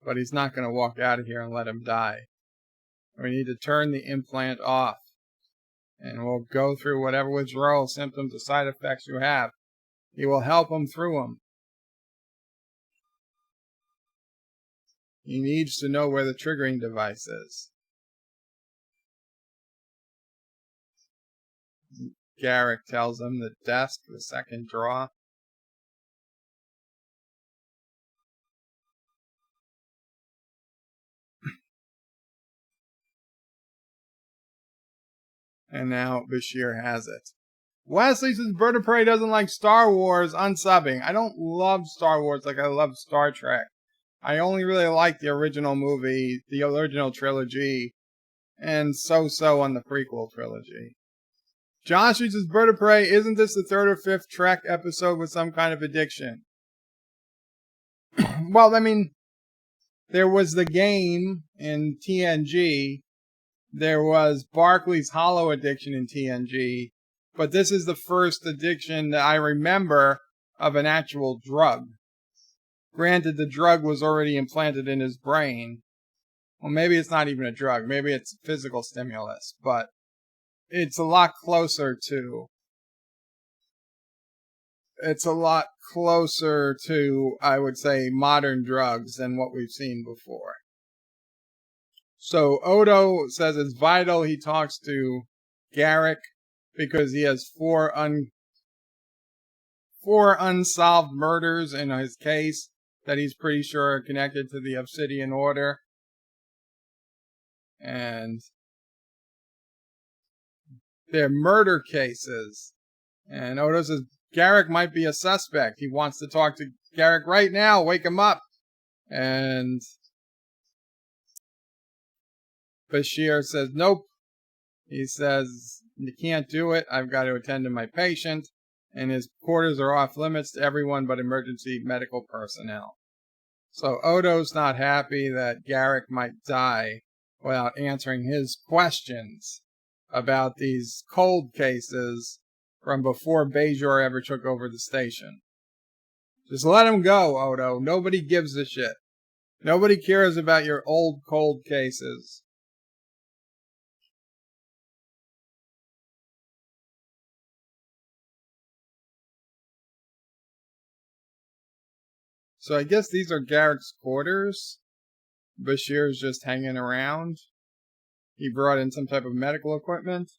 but he's not going to walk out of here and let him die. We need to turn the implant off, and we'll go through whatever withdrawal symptoms or side effects you have. He will help him through them. He needs to know where the triggering device is. Garak tells him the desk, the second drawer. And now Bashir has it. Wesley says Bird of Prey doesn't like Star Wars unsubbing. I don't love Star Wars like I love Star Trek. I only really like the original movie, the original trilogy, and so-so on the prequel trilogy. Josh says Bird of Prey, isn't this the third or fifth Trek episode with some kind of addiction? Well, I mean, there was the game in TNG. There was Barclay's Hollow addiction in TNG, but this is the first addiction that I remember of an actual drug. Granted, the drug was already implanted in his brain. Well, maybe it's not even a drug. Maybe it's physical stimulus, but it's a lot closer to, I would say, modern drugs than what we've seen before. So Odo says it's vital he talks to Garak because he has four unsolved murders in his case that he's pretty sure are connected to the Obsidian Order. And they're murder cases. And Odo says Garak might be a suspect. He wants to talk to Garak right now. Wake him up. And Bashir says, nope. He says, you can't do it. I've got to attend to my patient. And his quarters are off limits to everyone but emergency medical personnel. So Odo's not happy that Garak might die without answering his questions about these cold cases from before Bajor ever took over the station. Just let him go, Odo. Nobody gives a shit. Nobody cares about your old cold cases. So I guess these are Garak's quarters. Bashir's just hanging around. He brought in some type of medical equipment.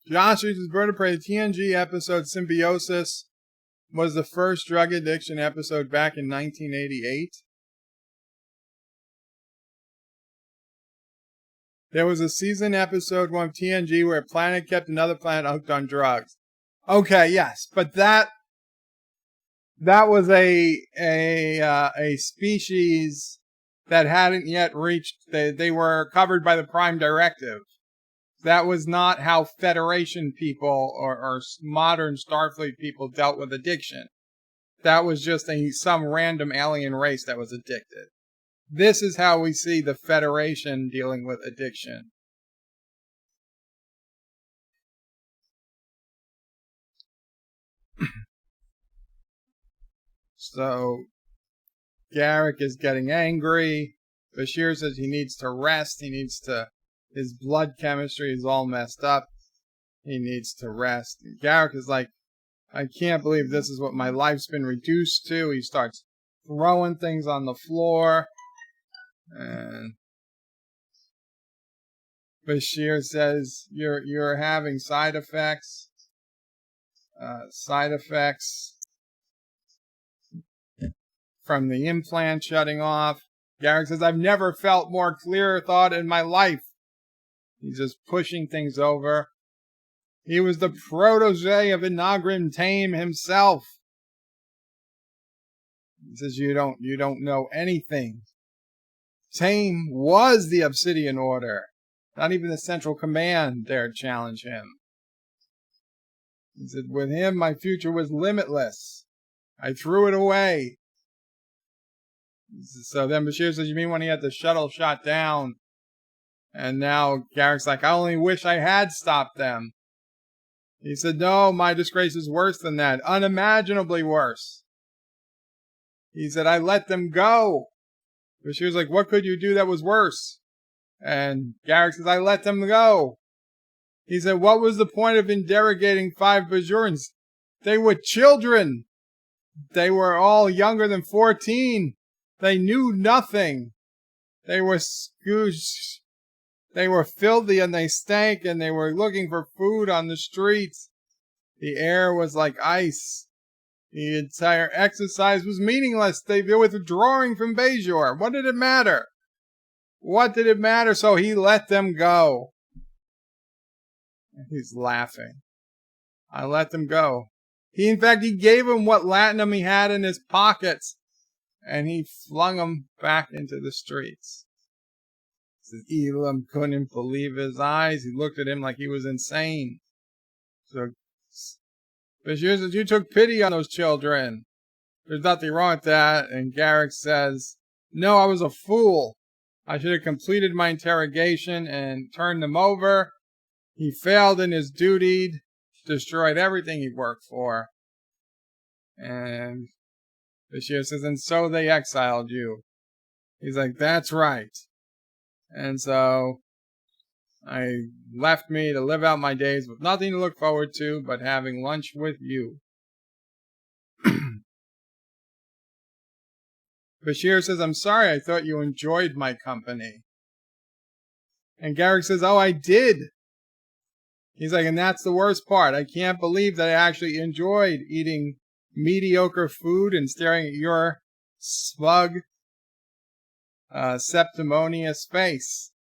Josh uses Bird of Prey. TNG episode Symbiosis was the first drug addiction episode back in 1988. There was a season episode one of TNG where a planet kept another planet hooked on drugs. Okay, yes, but that was a species that hadn't yet reached. They were covered by the Prime Directive. That was not how Federation people or modern Starfleet people dealt with addiction. That was just some random alien race that was addicted. This is how we see the Federation dealing with addiction. So, Garak is getting angry. Bashir says he needs to rest. His blood chemistry is all messed up. He needs to rest. And Garak is like, I can't believe this is what my life's been reduced to. He starts throwing things on the floor. And Bashir says, you're having side effects. Side effects from the implant shutting off. Garak says, I've never felt more clear thought in my life. He's just pushing things over. He was the protege of Inagrim Tame himself. He says, you don't know anything. Tame was the Obsidian Order. Not even the Central Command dared challenge him. He said, with him, my future was limitless. I threw it away. So then Bashir says, you mean when he had the shuttle shot down And now Garak's like, I only wish I had stopped them. He said, no, my disgrace is worse than that. Unimaginably worse. He said, I let them go. Bashir's like, what could you do that was worse? And Garak says, I let them go. He said, what was the point of interrogating 5 Bajorans? They were children. They were all younger than 14. They knew nothing. They were scooshed. They were filthy and they stank and they were looking for food on the streets. The air was like ice. The entire exercise was meaningless. They were withdrawing from Bajor. What did it matter? What did it matter? So he let them go. He's laughing. I let them go. In fact, he gave him what latinum he had in his pockets, and he flung him back into the streets. Elam couldn't believe his eyes. He looked at him like he was insane. So, Bashir says, you took pity on those children. There's nothing wrong with that. And Garak says, no, I was a fool. I should have completed my interrogation and turned them over. He failed in his duty, destroyed everything he worked for. And Bashir says, and so they exiled you. He's like, that's right. And so I left me to live out my days with nothing to look forward to but having lunch with you. Bashir says, I'm sorry, I thought you enjoyed my company. And Garak says, oh, I did. He's like, and that's the worst part. I can't believe that I actually enjoyed eating mediocre food and staring at your smug, septimonious face.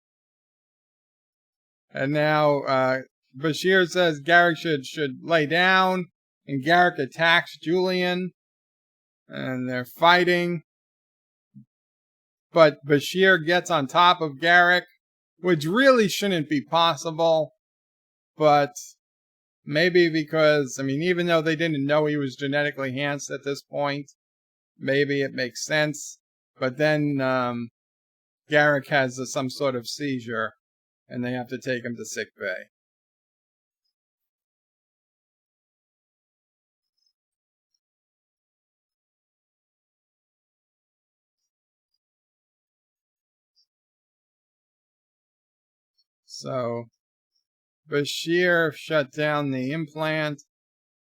And now Bashir says Garak should lay down, and Garak attacks Julian, and they're fighting. But Bashir gets on top of Garak, which really shouldn't be possible. But maybe because, even though they didn't know he was genetically enhanced at this point, maybe it makes sense. But then Garak has some sort of seizure, and they have to take him to sickbay. So Bashir shut down the implant.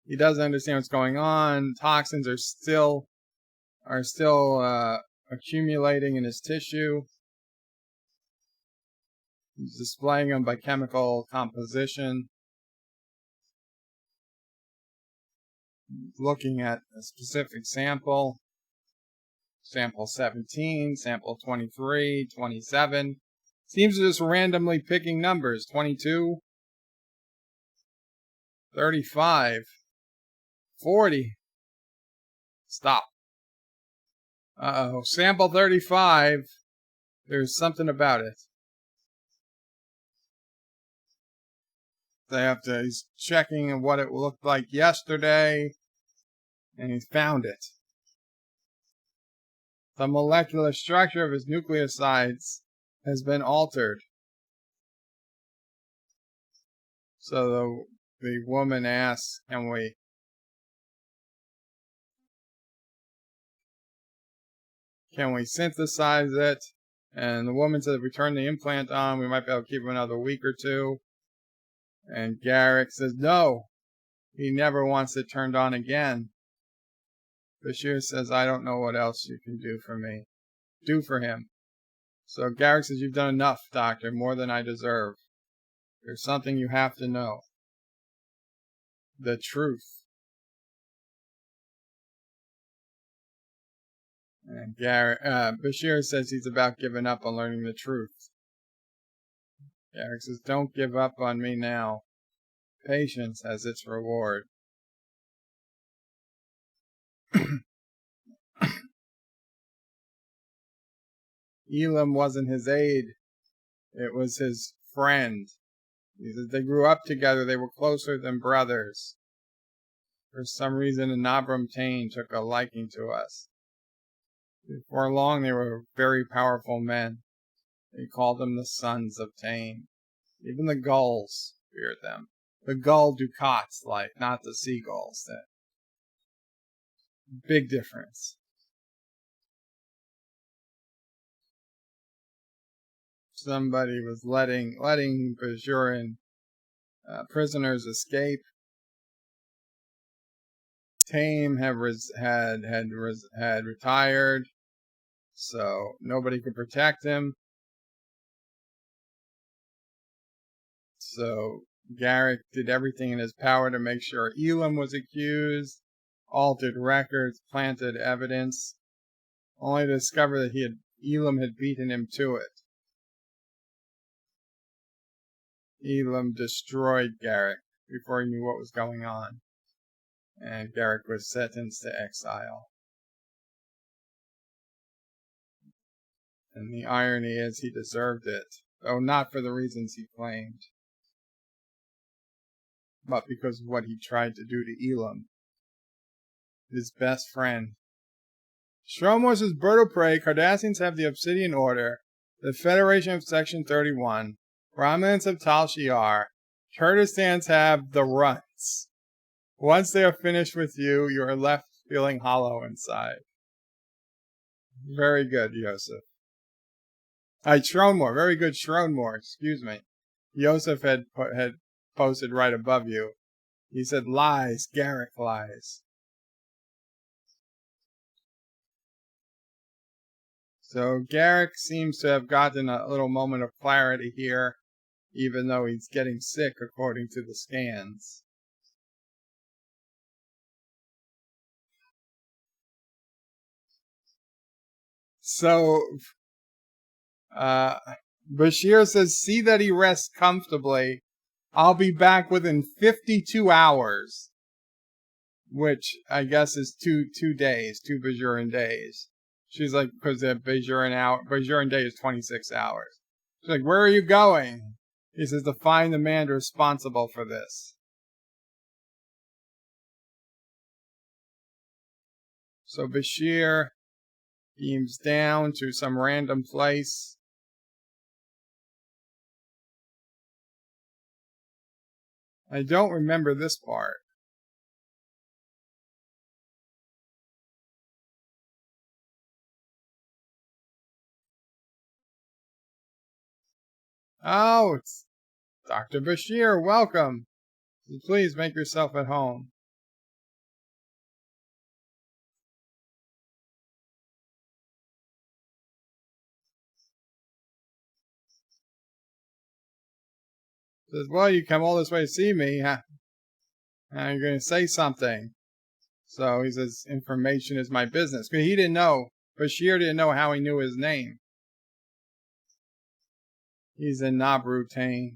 He doesn't understand what's going on. Toxins are still accumulating in his tissue. He's displaying them by chemical composition. Looking at a specific sample. Sample 17, sample 23, 27. Seems to just randomly picking numbers. 22, 35, 40. Stop. Uh-oh. Sample 35. There's something about it. He's checking what it looked like yesterday, and he's found it. The molecular structure of his nucleosides has been altered. So the woman asks, can we synthesize it? And the woman says, if we turn the implant on, we might be able to keep him another week or two. And Garak says, no, he never wants it turned on again. Bashir says, I don't know what else you can do for him. So Garak says, you've done enough, Doctor, more than I deserve. There's something you have to know. The truth. And Bashir says he's about giving up on learning the truth. Garak says, don't give up on me now. Patience has its reward. Elam wasn't his aide. It was his friend. He said they grew up together. They were closer than brothers. For some reason, Anabram Tain took a liking to us. Before long, they were very powerful men. They called them the sons of Tame. Even the gulls feared them. The gull ducats, like, not the seagulls. That big difference. Somebody was letting Bajuran prisoners escape. Tame had retired, so nobody could protect him. So Garak did everything in his power to make sure Elam was accused, altered records, planted evidence, only to discover that Elam had beaten him to it. Elam destroyed Garak before he knew what was going on, and Garak was sentenced to exile. And the irony is he deserved it, though not for the reasons he claimed, but because of what he tried to do to Elam, his best friend. Strom was his bird of prey. Cardassians have the Obsidian Order, the Federation of Section 31, Romulans have Tal Shiar, Kurdistans have the Runs. Once they are finished with you, you are left feeling hollow inside. Very good, Yosef. Shronmore, very good, Shronmore, excuse me. Yosef had posted right above you. He said, lies, Garak lies. So Garak seems to have gotten a little moment of clarity here, even though he's getting sick according to the scans. So, Bashir says, see that he rests comfortably. I'll be back within 52 hours. Which, I guess, is two days, 2 Bajuran days. She's like, because the Bajuran day is 26 hours. She's like, where are you going? He says, to find the man responsible for this. So Bashir beams down to some random place. I don't remember this part. Oh, it's Dr. Bashir. Welcome. Please make yourself at home. Says, well, you come all this way to see me. Huh? You're going to say something. So he says, information is my business. Because he didn't know. Bashir didn't know how he knew his name. He's in Nabrutane.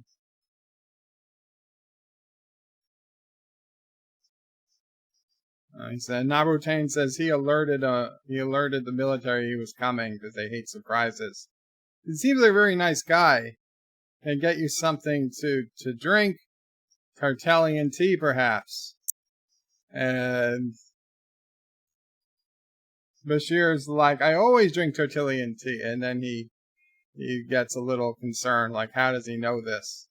He said, Nabrutane says he alerted the military he was coming because they hate surprises. He seems like a very nice guy. Can get you something to drink. Tartalian tea, perhaps. And Bashir's like, I always drink Tartalian tea. And then he gets a little concerned, like, how does he know this?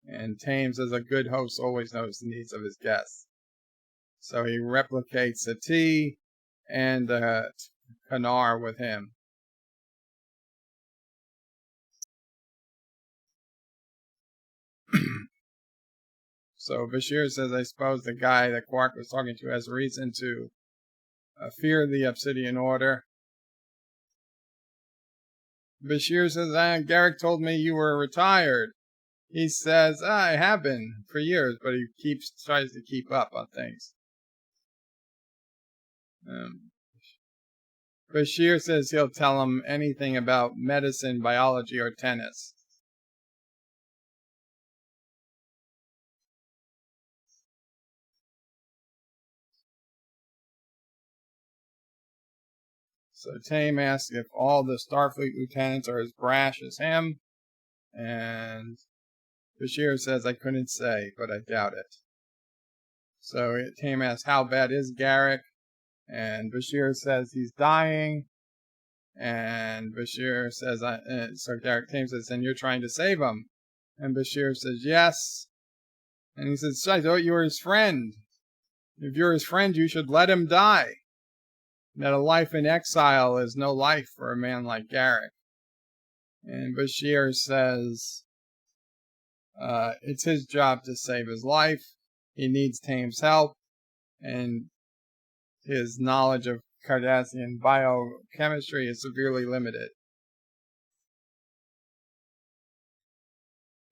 And Thames, as a good host, always knows the needs of his guests. So he replicates the tea and the Kanar with him. So Bashir says, I suppose the guy that Quark was talking to has reason to fear the Obsidian Order. Bashir says, Garak told me you were retired. He says, I have been for years, but he tries to keep up on things. Bashir says he'll tell him anything about medicine, biology, or tennis. So Tame asks if all the Starfleet lieutenants are as brash as him, and Bashir says, I couldn't say, but I doubt it. So Tame asks, how bad is Garak? And Bashir says he's dying, And Bashir says, so Thames says, and you're trying to save him. And Bashir says, yes. And he says, I thought you were his friend. If you're his friend, you should let him die. That a life in exile is no life for a man like Garak. And Bashir says, it's his job to save his life. He needs Thames' help. And his knowledge of Cardassian biochemistry is severely limited.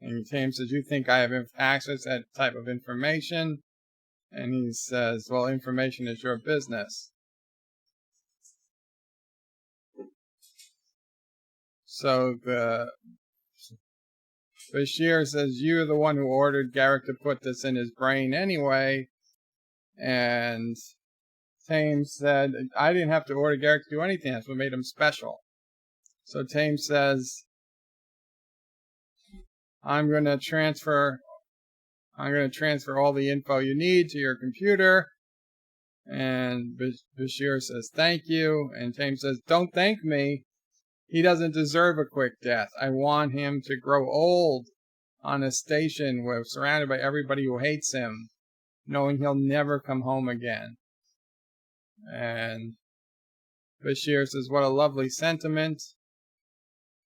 And Thames says, you think I have access to that type of information? And he says, well, information is your business. So Bashir says, you're the one who ordered Garak to put this in his brain anyway. And Thames said, I didn't have to order Garak to do anything. That's what made him special. So Thames says, I'm going to transfer all the info you need to your computer. And Bashir says, thank you. And Thames says, don't thank me. He doesn't deserve a quick death. I want him to grow old on a station surrounded by everybody who hates him, knowing he'll never come home again. And Bashir says, what a lovely sentiment.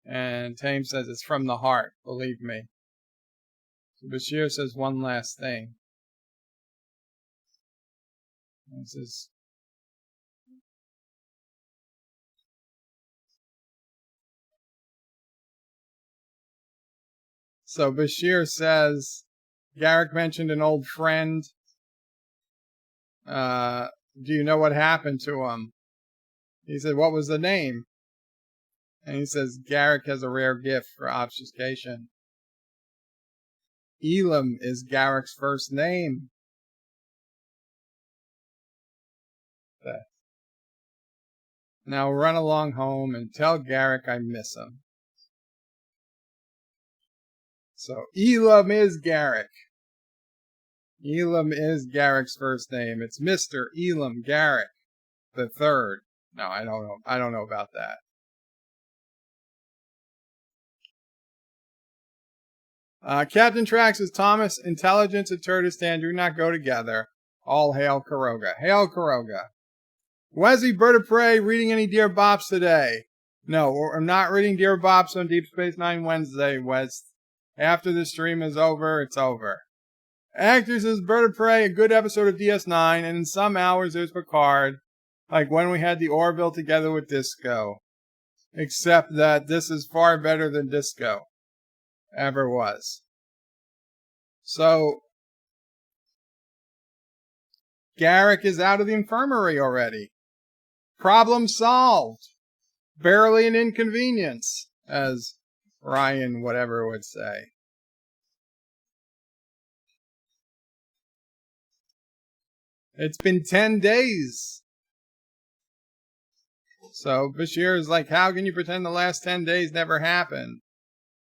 And Thames says, it's from the heart, believe me. So Bashir says one last thing. He says, so Bashir says, Garak mentioned an old friend. Do you know what happened to him? He said, what was the name? And he says, Garak has a rare gift for obfuscation. Elam is Garak's first name. Now run along home and tell Garak I miss him. So Elam is Garak. Elam is Garak's first name. It's Mr. Elam Garak the Third. No, I don't know. I don't know about that. Captain Trax says, Thomas, intelligence and Turdistan do not go together. All hail Karoga. Hail Karoga. Wesley Bird of Prey reading any Dear Bops today? No, I'm not reading Dear Bops on Deep Space Nine Wednesday, Wes. After the stream is over, it's over. Actor says, Bird of Prey, a good episode of DS9, and in some hours there's Picard, like when we had the Orville together with Disco. Except that this is far better than Disco ever was. So, Garak is out of the infirmary already. Problem solved. Barely an inconvenience, as Ryan whatever would say. It's been 10 days. So Bashir is like, how can you pretend the last 10 days never happened?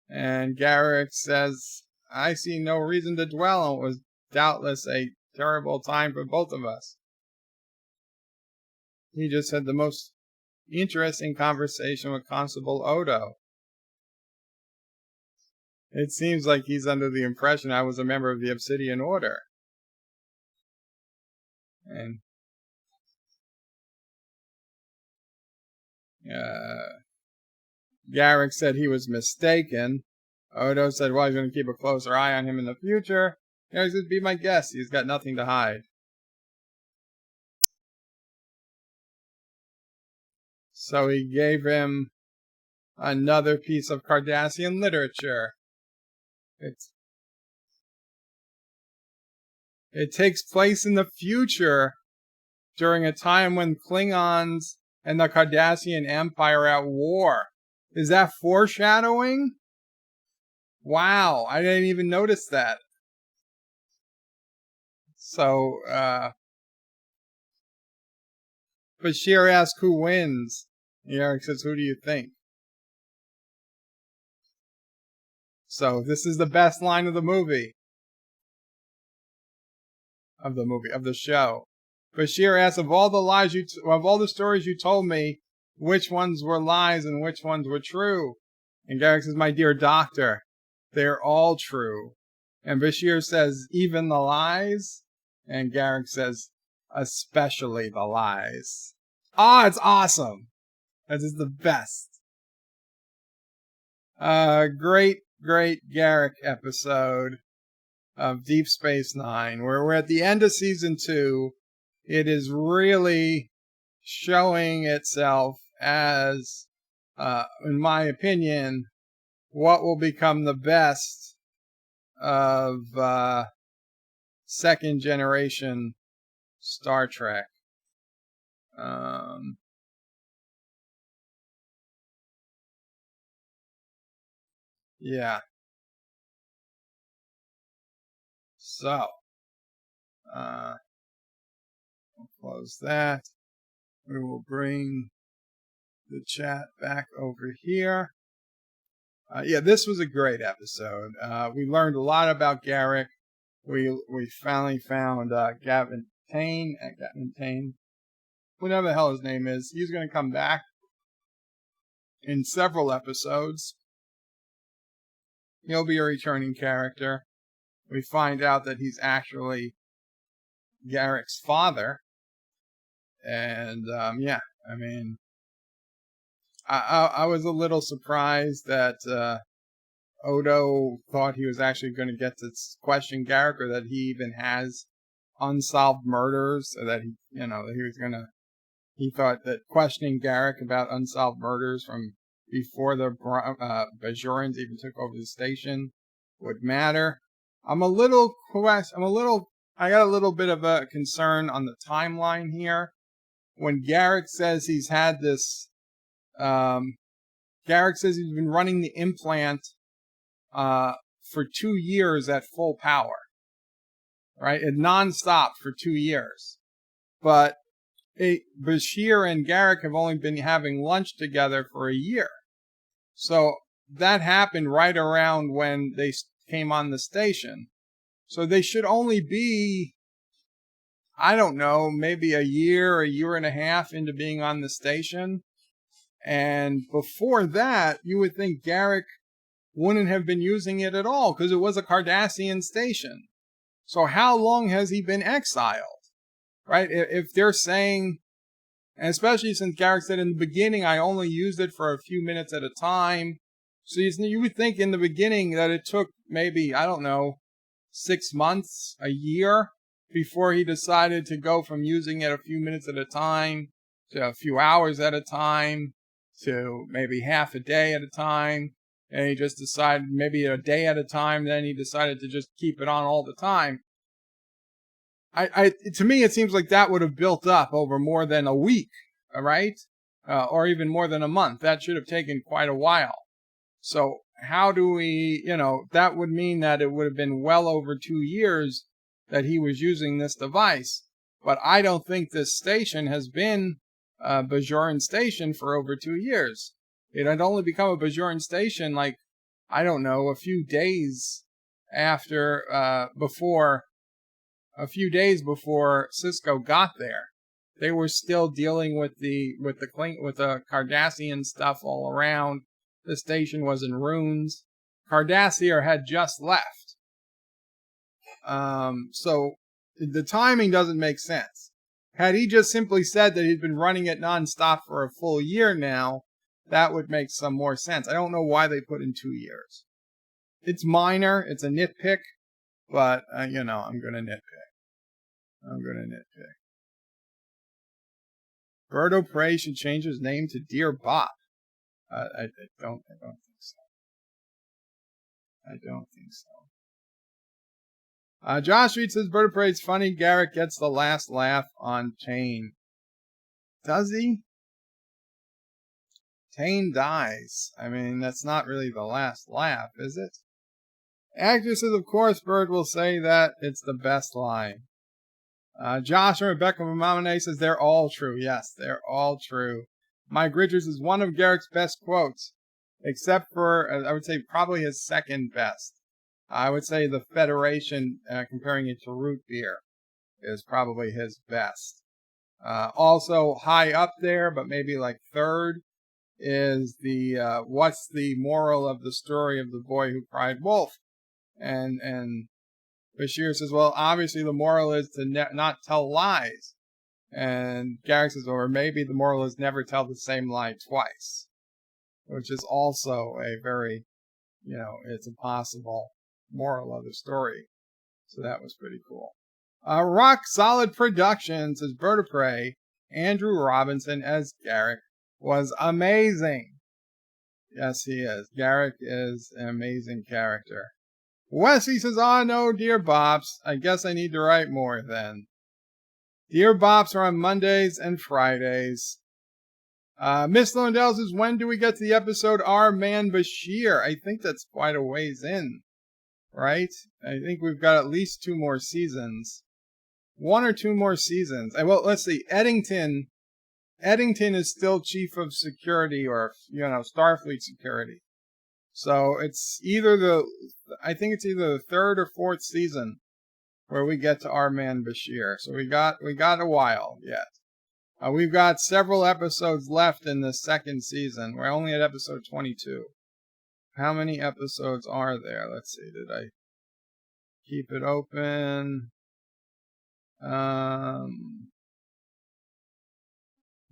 And Garak says, I see no reason to dwell on what was doubtless a terrible time for both of us. He just had the most interesting conversation with Constable Odo. It seems like he's under the impression I was a member of the Obsidian Order. And Garak said he was mistaken. Odo said, well, he's going to keep a closer eye on him in the future. Garak said, be my guest. He's got nothing to hide. So he gave him another piece of Cardassian literature. It takes place in the future during a time when Klingons and the Cardassian Empire are at war. Is that foreshadowing? Wow, I didn't even notice that. So, Bashir asks who wins. Garak says, who do you think? So, this is the best line of the movie. Of the show. Bashir asks, of all the stories you told me, which ones were lies and which ones were true. And Garak says, my dear doctor, they're all true. And Bashir says, even the lies? And Garak says, especially the lies. Ah, it's awesome. That is the best. Great Garak episode of Deep Space Nine, where we're at the end of season 2. It is really showing itself as, in my opinion, what will become the best of second generation Star Trek. Yeah. So, we'll close that. We will bring the chat back over here. Yeah, this was a great episode. We learned a lot about Garak. We finally found Gavin Tane, whatever the hell his name is. He's going to come back in several episodes. He'll be a returning character. We find out that he's actually Garak's father. And, yeah, I mean, I was a little surprised that Odo thought he was actually going to get to question Garak, or that he even has unsolved murders, or that he, that he was going to, he thought that questioning Garak about unsolved murders from before the Bajorans even took over the station would matter. I got a little bit of a concern on the timeline here. When Garak says he's had this, Garak says he's been running the implant for 2 years at full power, right? And non-stop for 2 years. But Bashir and Garak have only been having lunch together for a year. So that happened right around when they came on the station. So they should only be, I don't know, maybe a year and a half into being on the station. And before that, you would think Garak wouldn't have been using it at all, because it was a Cardassian station. So how long has he been exiled? Right? If they're saying, and especially since Garak said in the beginning, I only used it for a few minutes at a time. So you would think in the beginning that it took maybe, I don't know, 6 months, a year, before he decided to go from using it a few minutes at a time to a few hours at a time to maybe half a day at a time. And he just decided maybe a day at a time. Then he decided to just keep it on all the time. To me, it seems like that would have built up over more than a week, right? Or even more than a month. That should have taken quite a while. So how do we, that would mean that it would have been well over 2 years that he was using this device. But I don't think this station has been a Bajoran station for over 2 years. It had only become a Bajoran station, like, I don't know, a few days before Cisco got there. They were still dealing with the Cardassian stuff all around. The station was in ruins. Cardassier had just left. So the timing doesn't make sense. Had he just simply said that he'd been running it nonstop for a full year now, that would make some more sense. I don't know why they put in 2 years. It's minor. It's a nitpick. But, I'm going to nitpick. Berto Prey should change his name to Dear Bop. I don't think so. Josh Reed says Berto Prey's funny. Garak gets the last laugh on Tane. Does he? Tane dies. I mean, that's not really the last laugh, is it? Actor says, of course, Bird will say that it's the best line. Josh and Rebecca Mamane says they're all true. Yes, they're all true. Mike Richards is one of Garak's best quotes, except for, I would say, probably his second best. I would say the Federation, comparing it to root beer, is probably his best. Also high up there, but maybe like third, is the what's the moral of the story of the boy who cried wolf? And Bashir says, well, obviously the moral is to not tell lies. And Garak says, or maybe the moral is never tell the same lie twice, which is also a very, it's a possible moral of the story. So that was pretty cool. Rock Solid Productions as Bird of Prey, Andrew Robinson as Garak was amazing. Yes, he is. Garak is an amazing character. Wesley says, oh no, Dear Bops. I guess I need to write more then. Dear Bops are on Mondays and Fridays. Miss Lundell says, when do we get to the episode Our Man Bashir? I think that's quite a ways in, right? I think we've got at least 2 more seasons. 1 or 2 more seasons. Well, let's see. Eddington is still chief of security or, Starfleet security. So it's I think it's either the 3rd or 4th season where we get to Our Man Bashir. So we got a while yet. We've got several episodes left in the 2nd season. We're only at episode 22. How many episodes are there? Let's see. Did I keep it open?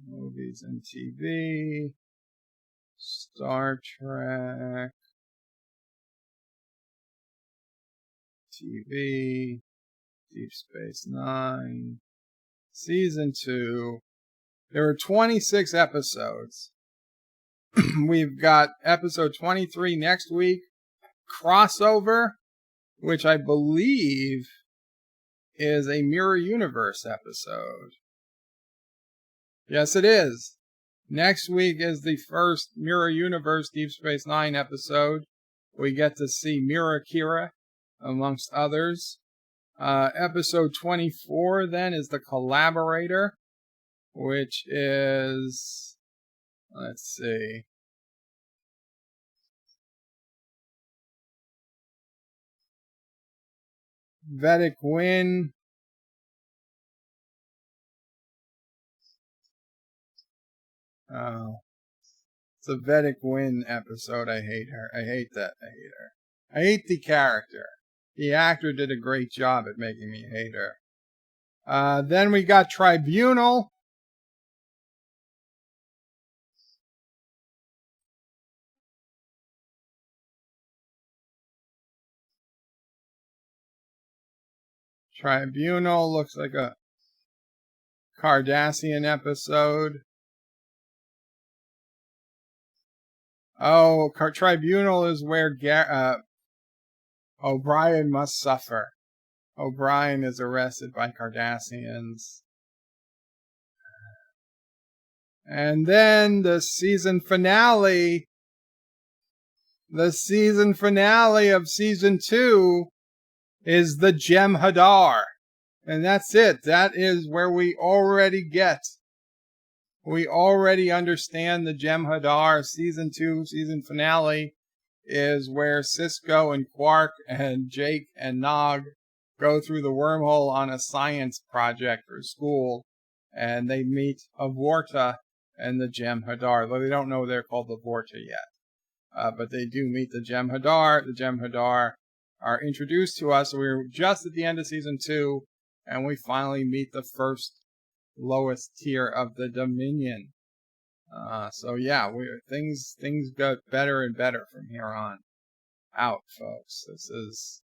Movies and TV. Star Trek. TV. Deep Space Nine. Season 2. There are 26 episodes. We've got episode 23 next week. Crossover, which I believe is a Mirror Universe episode. Yes, it is. Next week is the first Mirror Universe Deep Space Nine episode. We get to see Mira Kira, amongst others. Episode 24 then is The Collaborator, which is, let's see. Vedic Win. Oh. It's a Vedic Win episode. I hate her. I hate that. I hate her. I hate the character. The actor did a great job at making me hate her. Then we got Tribunal. Tribunal looks like a Cardassian episode. Oh, Tribunal is where O'Brien must suffer. O'Brien is arrested by Cardassians. And then the season finale of season 2 is the Jem'Hadar. And that's it. That is where we already understand the Jem'Hadar. Season 2, season finale is where Sisko and Quark and Jake and Nog go through the wormhole on a science project for school, and they meet Avorta and the Jem'Hadar, though they don't know they're called Avorta yet. But they do meet the Jem'Hadar. The Jem'Hadar are introduced to us. We're just at the end of season 2, and we finally meet the first lowest tier of the Dominion. So yeah, things got better and better from here on out, folks. This is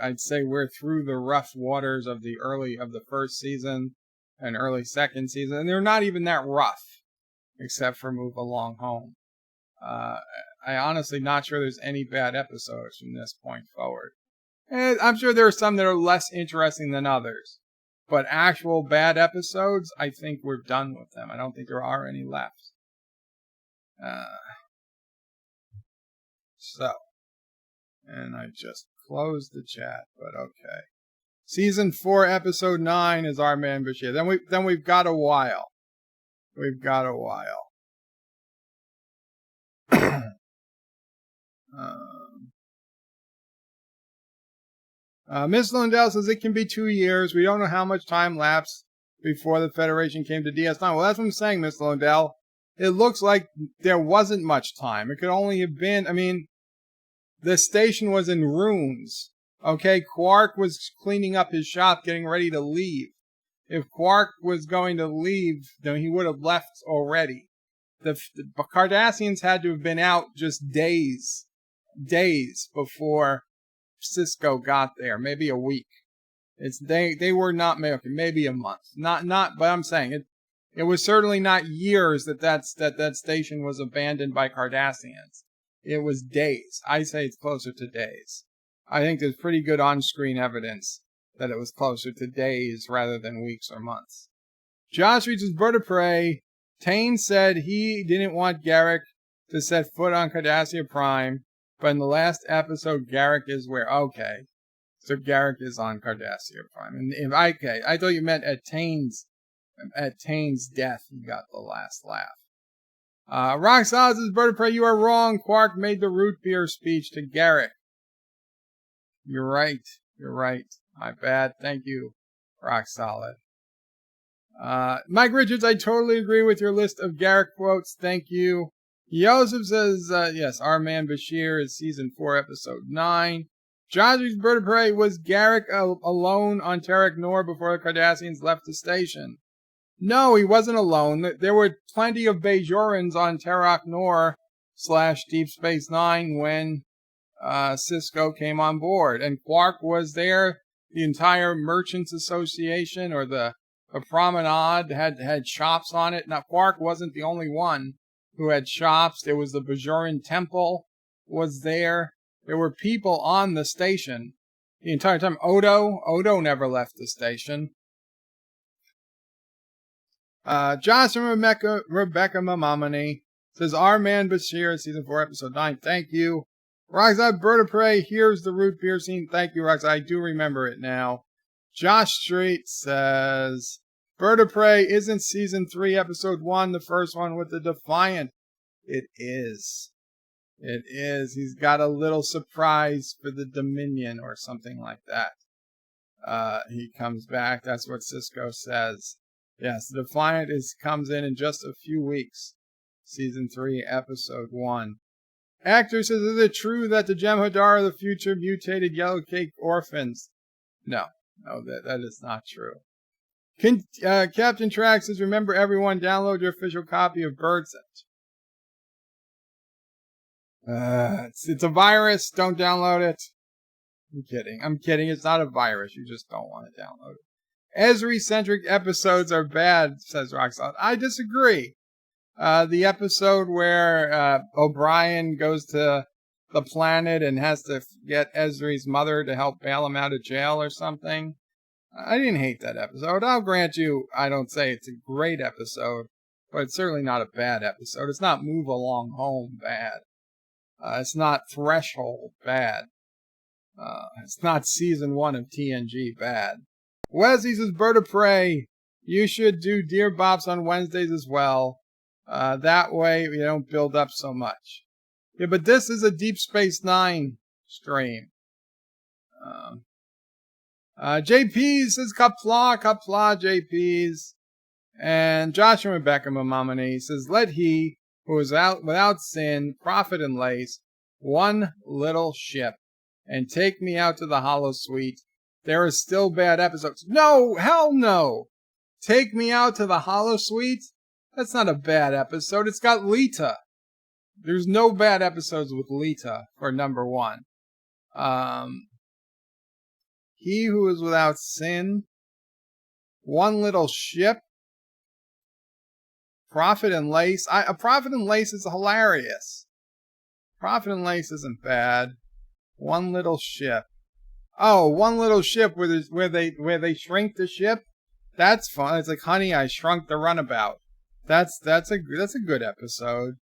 I'd say we're through the rough waters of the first season and early second season, and they're not even that rough, except for Move Along Home. I honestly not sure there's any bad episodes from this point forward. And I'm sure there are some that are less interesting than others. But actual bad episodes, I think we're done with them. I don't think there are any left. And I just closed the chat, but okay. Season 4, episode 9 is Our Man Bashir. Then we've got a while. Miss Lundell says it can be 2 years. We don't know how much time lapse before the Federation came to DS9. Well, that's what I'm saying, Miss Londell. It looks like there wasn't much time. It could only have been, the station was in ruins. Okay, Quark was cleaning up his shop, getting ready to leave. If Quark was going to leave, then he would have left already. The Cardassians had to have been out just days before Sisko got there, maybe a week. They were not, maybe a month, not. But I'm saying it was certainly not years that station was abandoned by Cardassians. It was days. I say it's closer to days. I think there's pretty good on-screen evidence that it was closer to days rather than weeks or months. Josh reads his Bird of Prey. Tane said he didn't want Garak to set foot on Cardassia Prime, but in the last episode, Garak is where. Okay, so Garak is on Cardassia Prime. And I thought you meant at Tane's death, he got the last laugh. Rock Solid says, Bird of Prey, you are wrong. Quark made the root beer speech to Garak. You're right. My bad. Thank you, Rock Solid. Mike Richards, I totally agree with your list of Garak quotes. Thank you. Joseph says, yes, our man Bashir is season 4, episode 9. Josh's Bird of Prey, was Garak alone on Terok Nor before the Cardassians left the station? No, he wasn't alone. There were plenty of Bajorans on Terok Nor / Deep Space Nine when Sisko came on board. And Quark was there. The entire Merchants Association or the Promenade had shops on it. Now, Quark wasn't the only one who had shops. There was the Bajoran Temple was there. There were people on the station the entire time. Odo never left the station. Josh and Rebecca Mamamani says, our man Bashir, season 4, episode 9. Thank you. Roxanne Bird of Prey, here's the root beer scene. Thank you, Roxanne. I do remember it now. Josh Street says, Bird of Prey, isn't season 3, episode 1, the first one with the Defiant? It is. He's got a little surprise for the Dominion or something like that. He comes back. That's what Sisko says. Yes, the Defiant comes in just a few weeks. Season 3, episode 1. Actor says, is it true that the Jem'Hadar of the future mutated yellow cake orphans? No, that is not true. Captain Trax says, remember everyone, download your official copy of Birdset. It's a virus. Don't download it. I'm kidding. It's not a virus. You just don't want to download it. Ezri-centric episodes are bad, says Roxanne. I disagree. The episode where O'Brien goes to the planet and has to get Ezri's mother to help bail him out of jail or something. I didn't hate that episode. I'll grant you, I don't say it's a great episode, but it's certainly not a bad episode. It's not Move Along Home bad. It's not Threshold bad. It's not season 1 of TNG bad. Wesley says, Bird of Prey, you should do Dear Bops on Wednesdays as well. That way you don't build up so much. Yeah, but this is a Deep Space Nine stream. JP says, Qapla, JPs. And Josh and Rebecca Mamamani says, let he who is out without sin profit and lace one little ship and take me out to the holosuite. There are still bad episodes. No, hell no. Take me out to the holosuite? That's not a bad episode. It's got Lita. There's no bad episodes with Lita for number 1. He who is without sin. One little ship. Profit and Lace. Profit and Lace is hilarious. Profit and Lace isn't bad. One little ship. Oh, One Little Ship where they shrink the ship. That's fun. It's like, Honey, I Shrunk the Runabout. That's a good episode.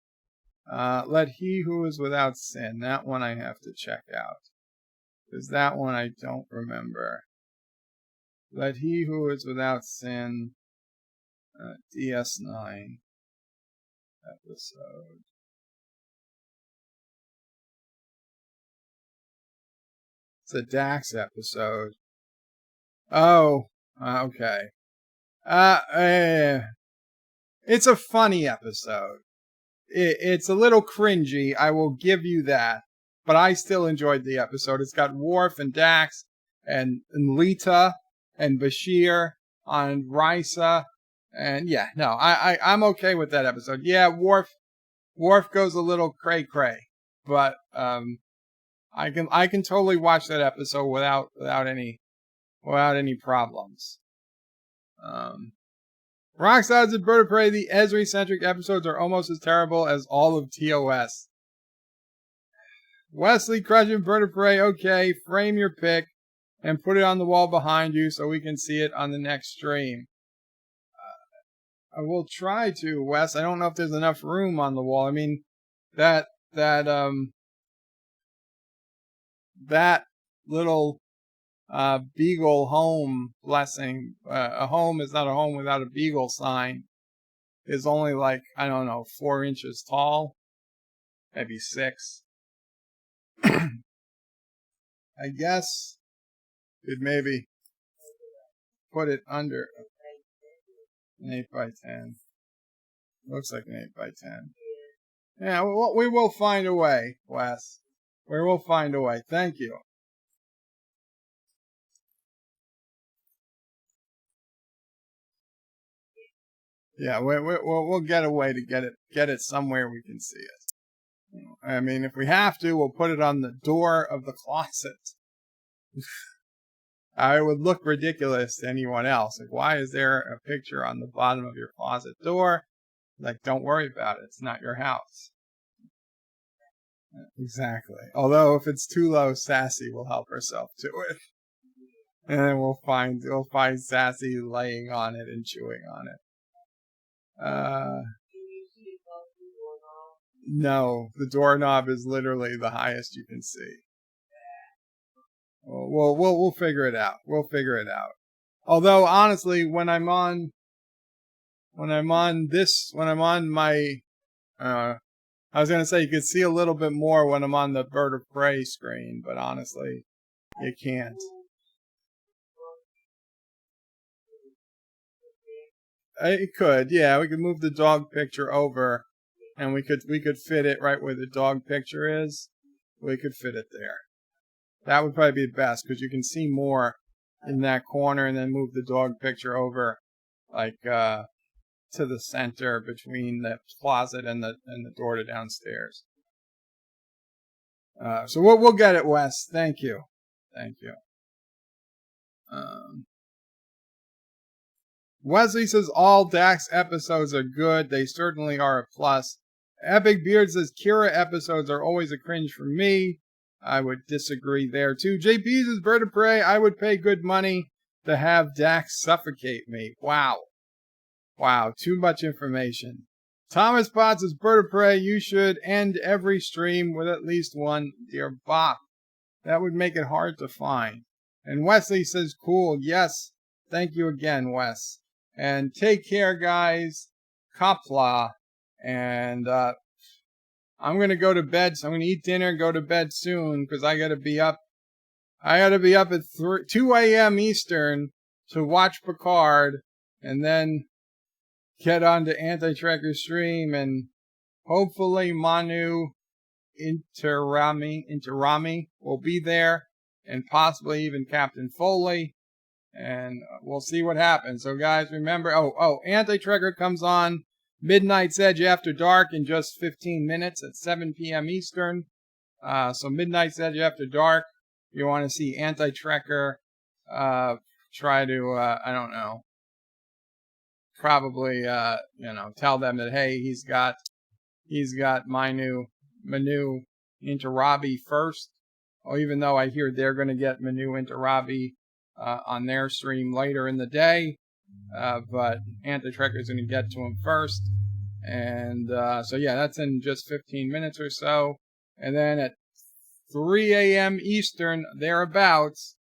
Let he who is without sin. That one I have to check out. Because that one I don't remember. Let he who is without sin. DS9 episode. It's a Dax episode. Oh, okay. It's a funny episode. It's a little cringy, I will give you that. But I still enjoyed the episode. It's got Worf and Dax and Lita and Bashir on Risa. And yeah, no, I'm okay with that episode. Yeah, Worf goes a little cray-cray. But I can totally watch that episode without any problems. Rockstars and Bird of Prey, the Ezri-centric episodes are almost as terrible as all of TOS. Wesley crushing Bird of Prey, okay, frame your pick and put it on the wall behind you so we can see it on the next stream. I will try to, Wes. I don't know if there's enough room on the wall. I mean, that little Beagle home blessing, a home is not a home without a Beagle sign, is only like, I don't know, 4 inches tall, maybe 6. I guess could maybe put it under an 8 by 10. Looks like an 8 by 10. Yeah, we will find a way, Wes. We will find a way. Thank you. Yeah, we'll get a way to get it somewhere we can see it. I mean, if we have to, we'll put it on the door of the closet. It would look ridiculous to anyone else. Like, why is there a picture on the bottom of your closet door? Like, don't worry about it. It's not your house. Exactly. Although, if it's too low, Sassy will help herself to it. And then we'll find Sassy laying on it and chewing on it. No, the doorknob is literally the highest you can see. We'll figure it out. We'll figure it out. Although honestly, when I'm on my, I was gonna say you could see a little bit more when I'm on the Bird of Prey screen, but honestly, you can't. It could, yeah. We could move the dog picture over, and we could fit it right where the dog picture is. We could fit it there. That would probably be best because you can see more in that corner, and then move the dog picture over, like to the center between the closet and the door to downstairs. So we'll get it, Wes. Thank you. Wesley says all Dax episodes are good. They certainly are a plus. Epic Beard says Kira episodes are always a cringe for me. I would disagree there too. JP says Bird of Prey, I would pay good money to have Dax suffocate me. Wow, too much information. Thomas Potts says Bird of Prey, you should end every stream with at least one Dear Bop. That would make it hard to find. And Wesley says cool. Yes, thank you again, Wes. And take care, guys. Qapla. And I'm going to go to bed. So I'm going to eat dinner and go to bed soon because I got to be up. I got to be up at 2 a.m. Eastern to watch Picard and then get on to Anti-Trekker's stream and hopefully Manu Intirami will be there and possibly even Captain Foley. And we'll see what happens. So, guys, remember, Anti-Trekker comes on Midnight's Edge After Dark in just 15 minutes at 7 p.m. Eastern. So, Midnight's Edge After Dark, you want to see Anti-Trekker try to, I don't know, probably, tell them that, hey, he's got Manu Interabi first. Oh, even though I hear they're going to get Manu Interabi on their stream later in the day, but Anti-Trekker is going to get to him first. And so yeah, that's in just 15 minutes or so. And then at 3 a.m. Eastern, thereabouts,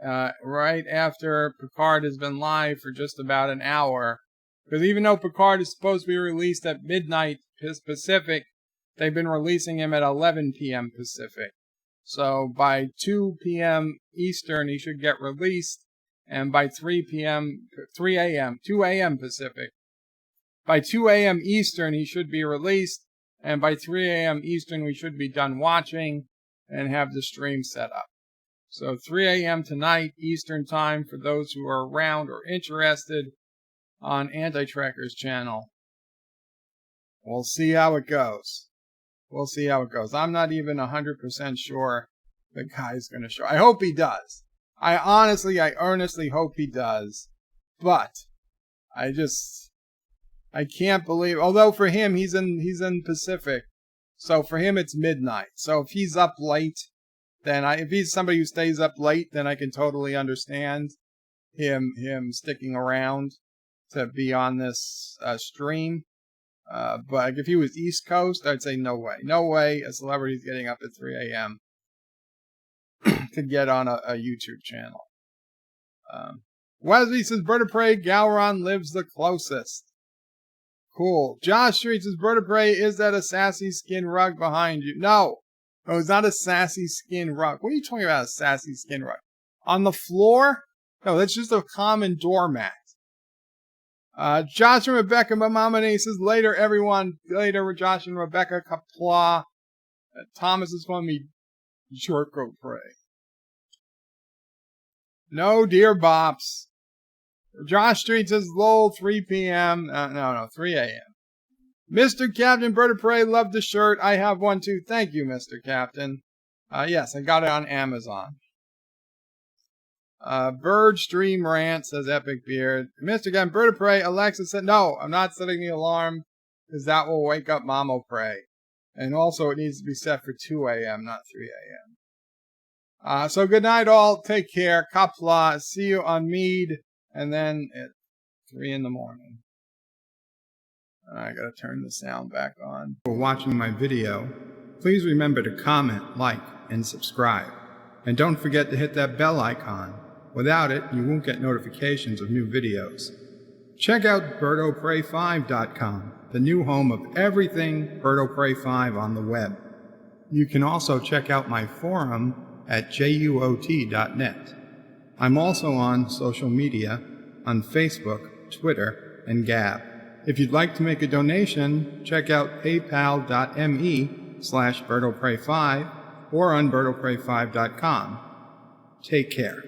right after Picard has been live for just about an hour, because even though Picard is supposed to be released at midnight Pacific, they've been releasing him at 11 p.m. Pacific. So by 2 p.m. Eastern, he should get released. and by 2 a.m. Pacific, by 2 a.m. Eastern, he should be released, and by 3 a.m. Eastern, we should be done watching and have the stream set up. So 3 a.m. tonight, Eastern time, for those who are around or interested on Anti-Tracker's channel. We'll see how it goes. We'll see how it goes. I'm not even 100% sure the guy's going to show. I hope he does. I earnestly hope he does. But I can't believe, although for him, he's in Pacific. So for him, it's midnight. So if he's up late, then if he's somebody who stays up late, then I can totally understand him sticking around to be on this stream. But if he was East Coast, I'd say no way. No way a celebrity's getting up at 3 a.m. to get on a YouTube channel. Wesley says, Bird of Prey, Gowron lives the closest. Cool. Josh Street says, Bird of Prey, is that a sassy skin rug behind you? No, it's not a sassy skin rug. What are you talking about, a sassy skin rug? On the floor? No, that's just a common doormat. Josh and Rebecca Mamamane says, later, everyone. Later, Josh and Rebecca Qapla. Thomas is calling me Jorko Prey. No, dear Bops. Josh Street says, lol, 3 p.m. No, 3 a.m. Mr. Captain, Bird of Prey, love the shirt. I have one too. Thank you, Mr. Captain. Yes, I got it on Amazon. Bird Stream Rant says Epic Beard. Mr. Captain, Bird of Prey, Alexa said, no, I'm not setting the alarm because that will wake up Mama Prey. And also it needs to be set for 2 a.m., not 3 a.m. So good night all. Take care. Qapla. See you on Mead. And then at 3 in the morning. I gotta turn the sound back on. For watching my video, please remember to comment, like, and subscribe. And don't forget to hit that bell icon. Without it, you won't get notifications of new videos. Check out BirdoPrey5.com, the new home of everything BirdoPrey5 on the web. You can also check out my forum at juot.net. I'm also on social media, on Facebook, Twitter, and Gab. If you'd like to make a donation, check out paypal.me/BirdoPrey5 or on BirdoPrey5.com. Take care.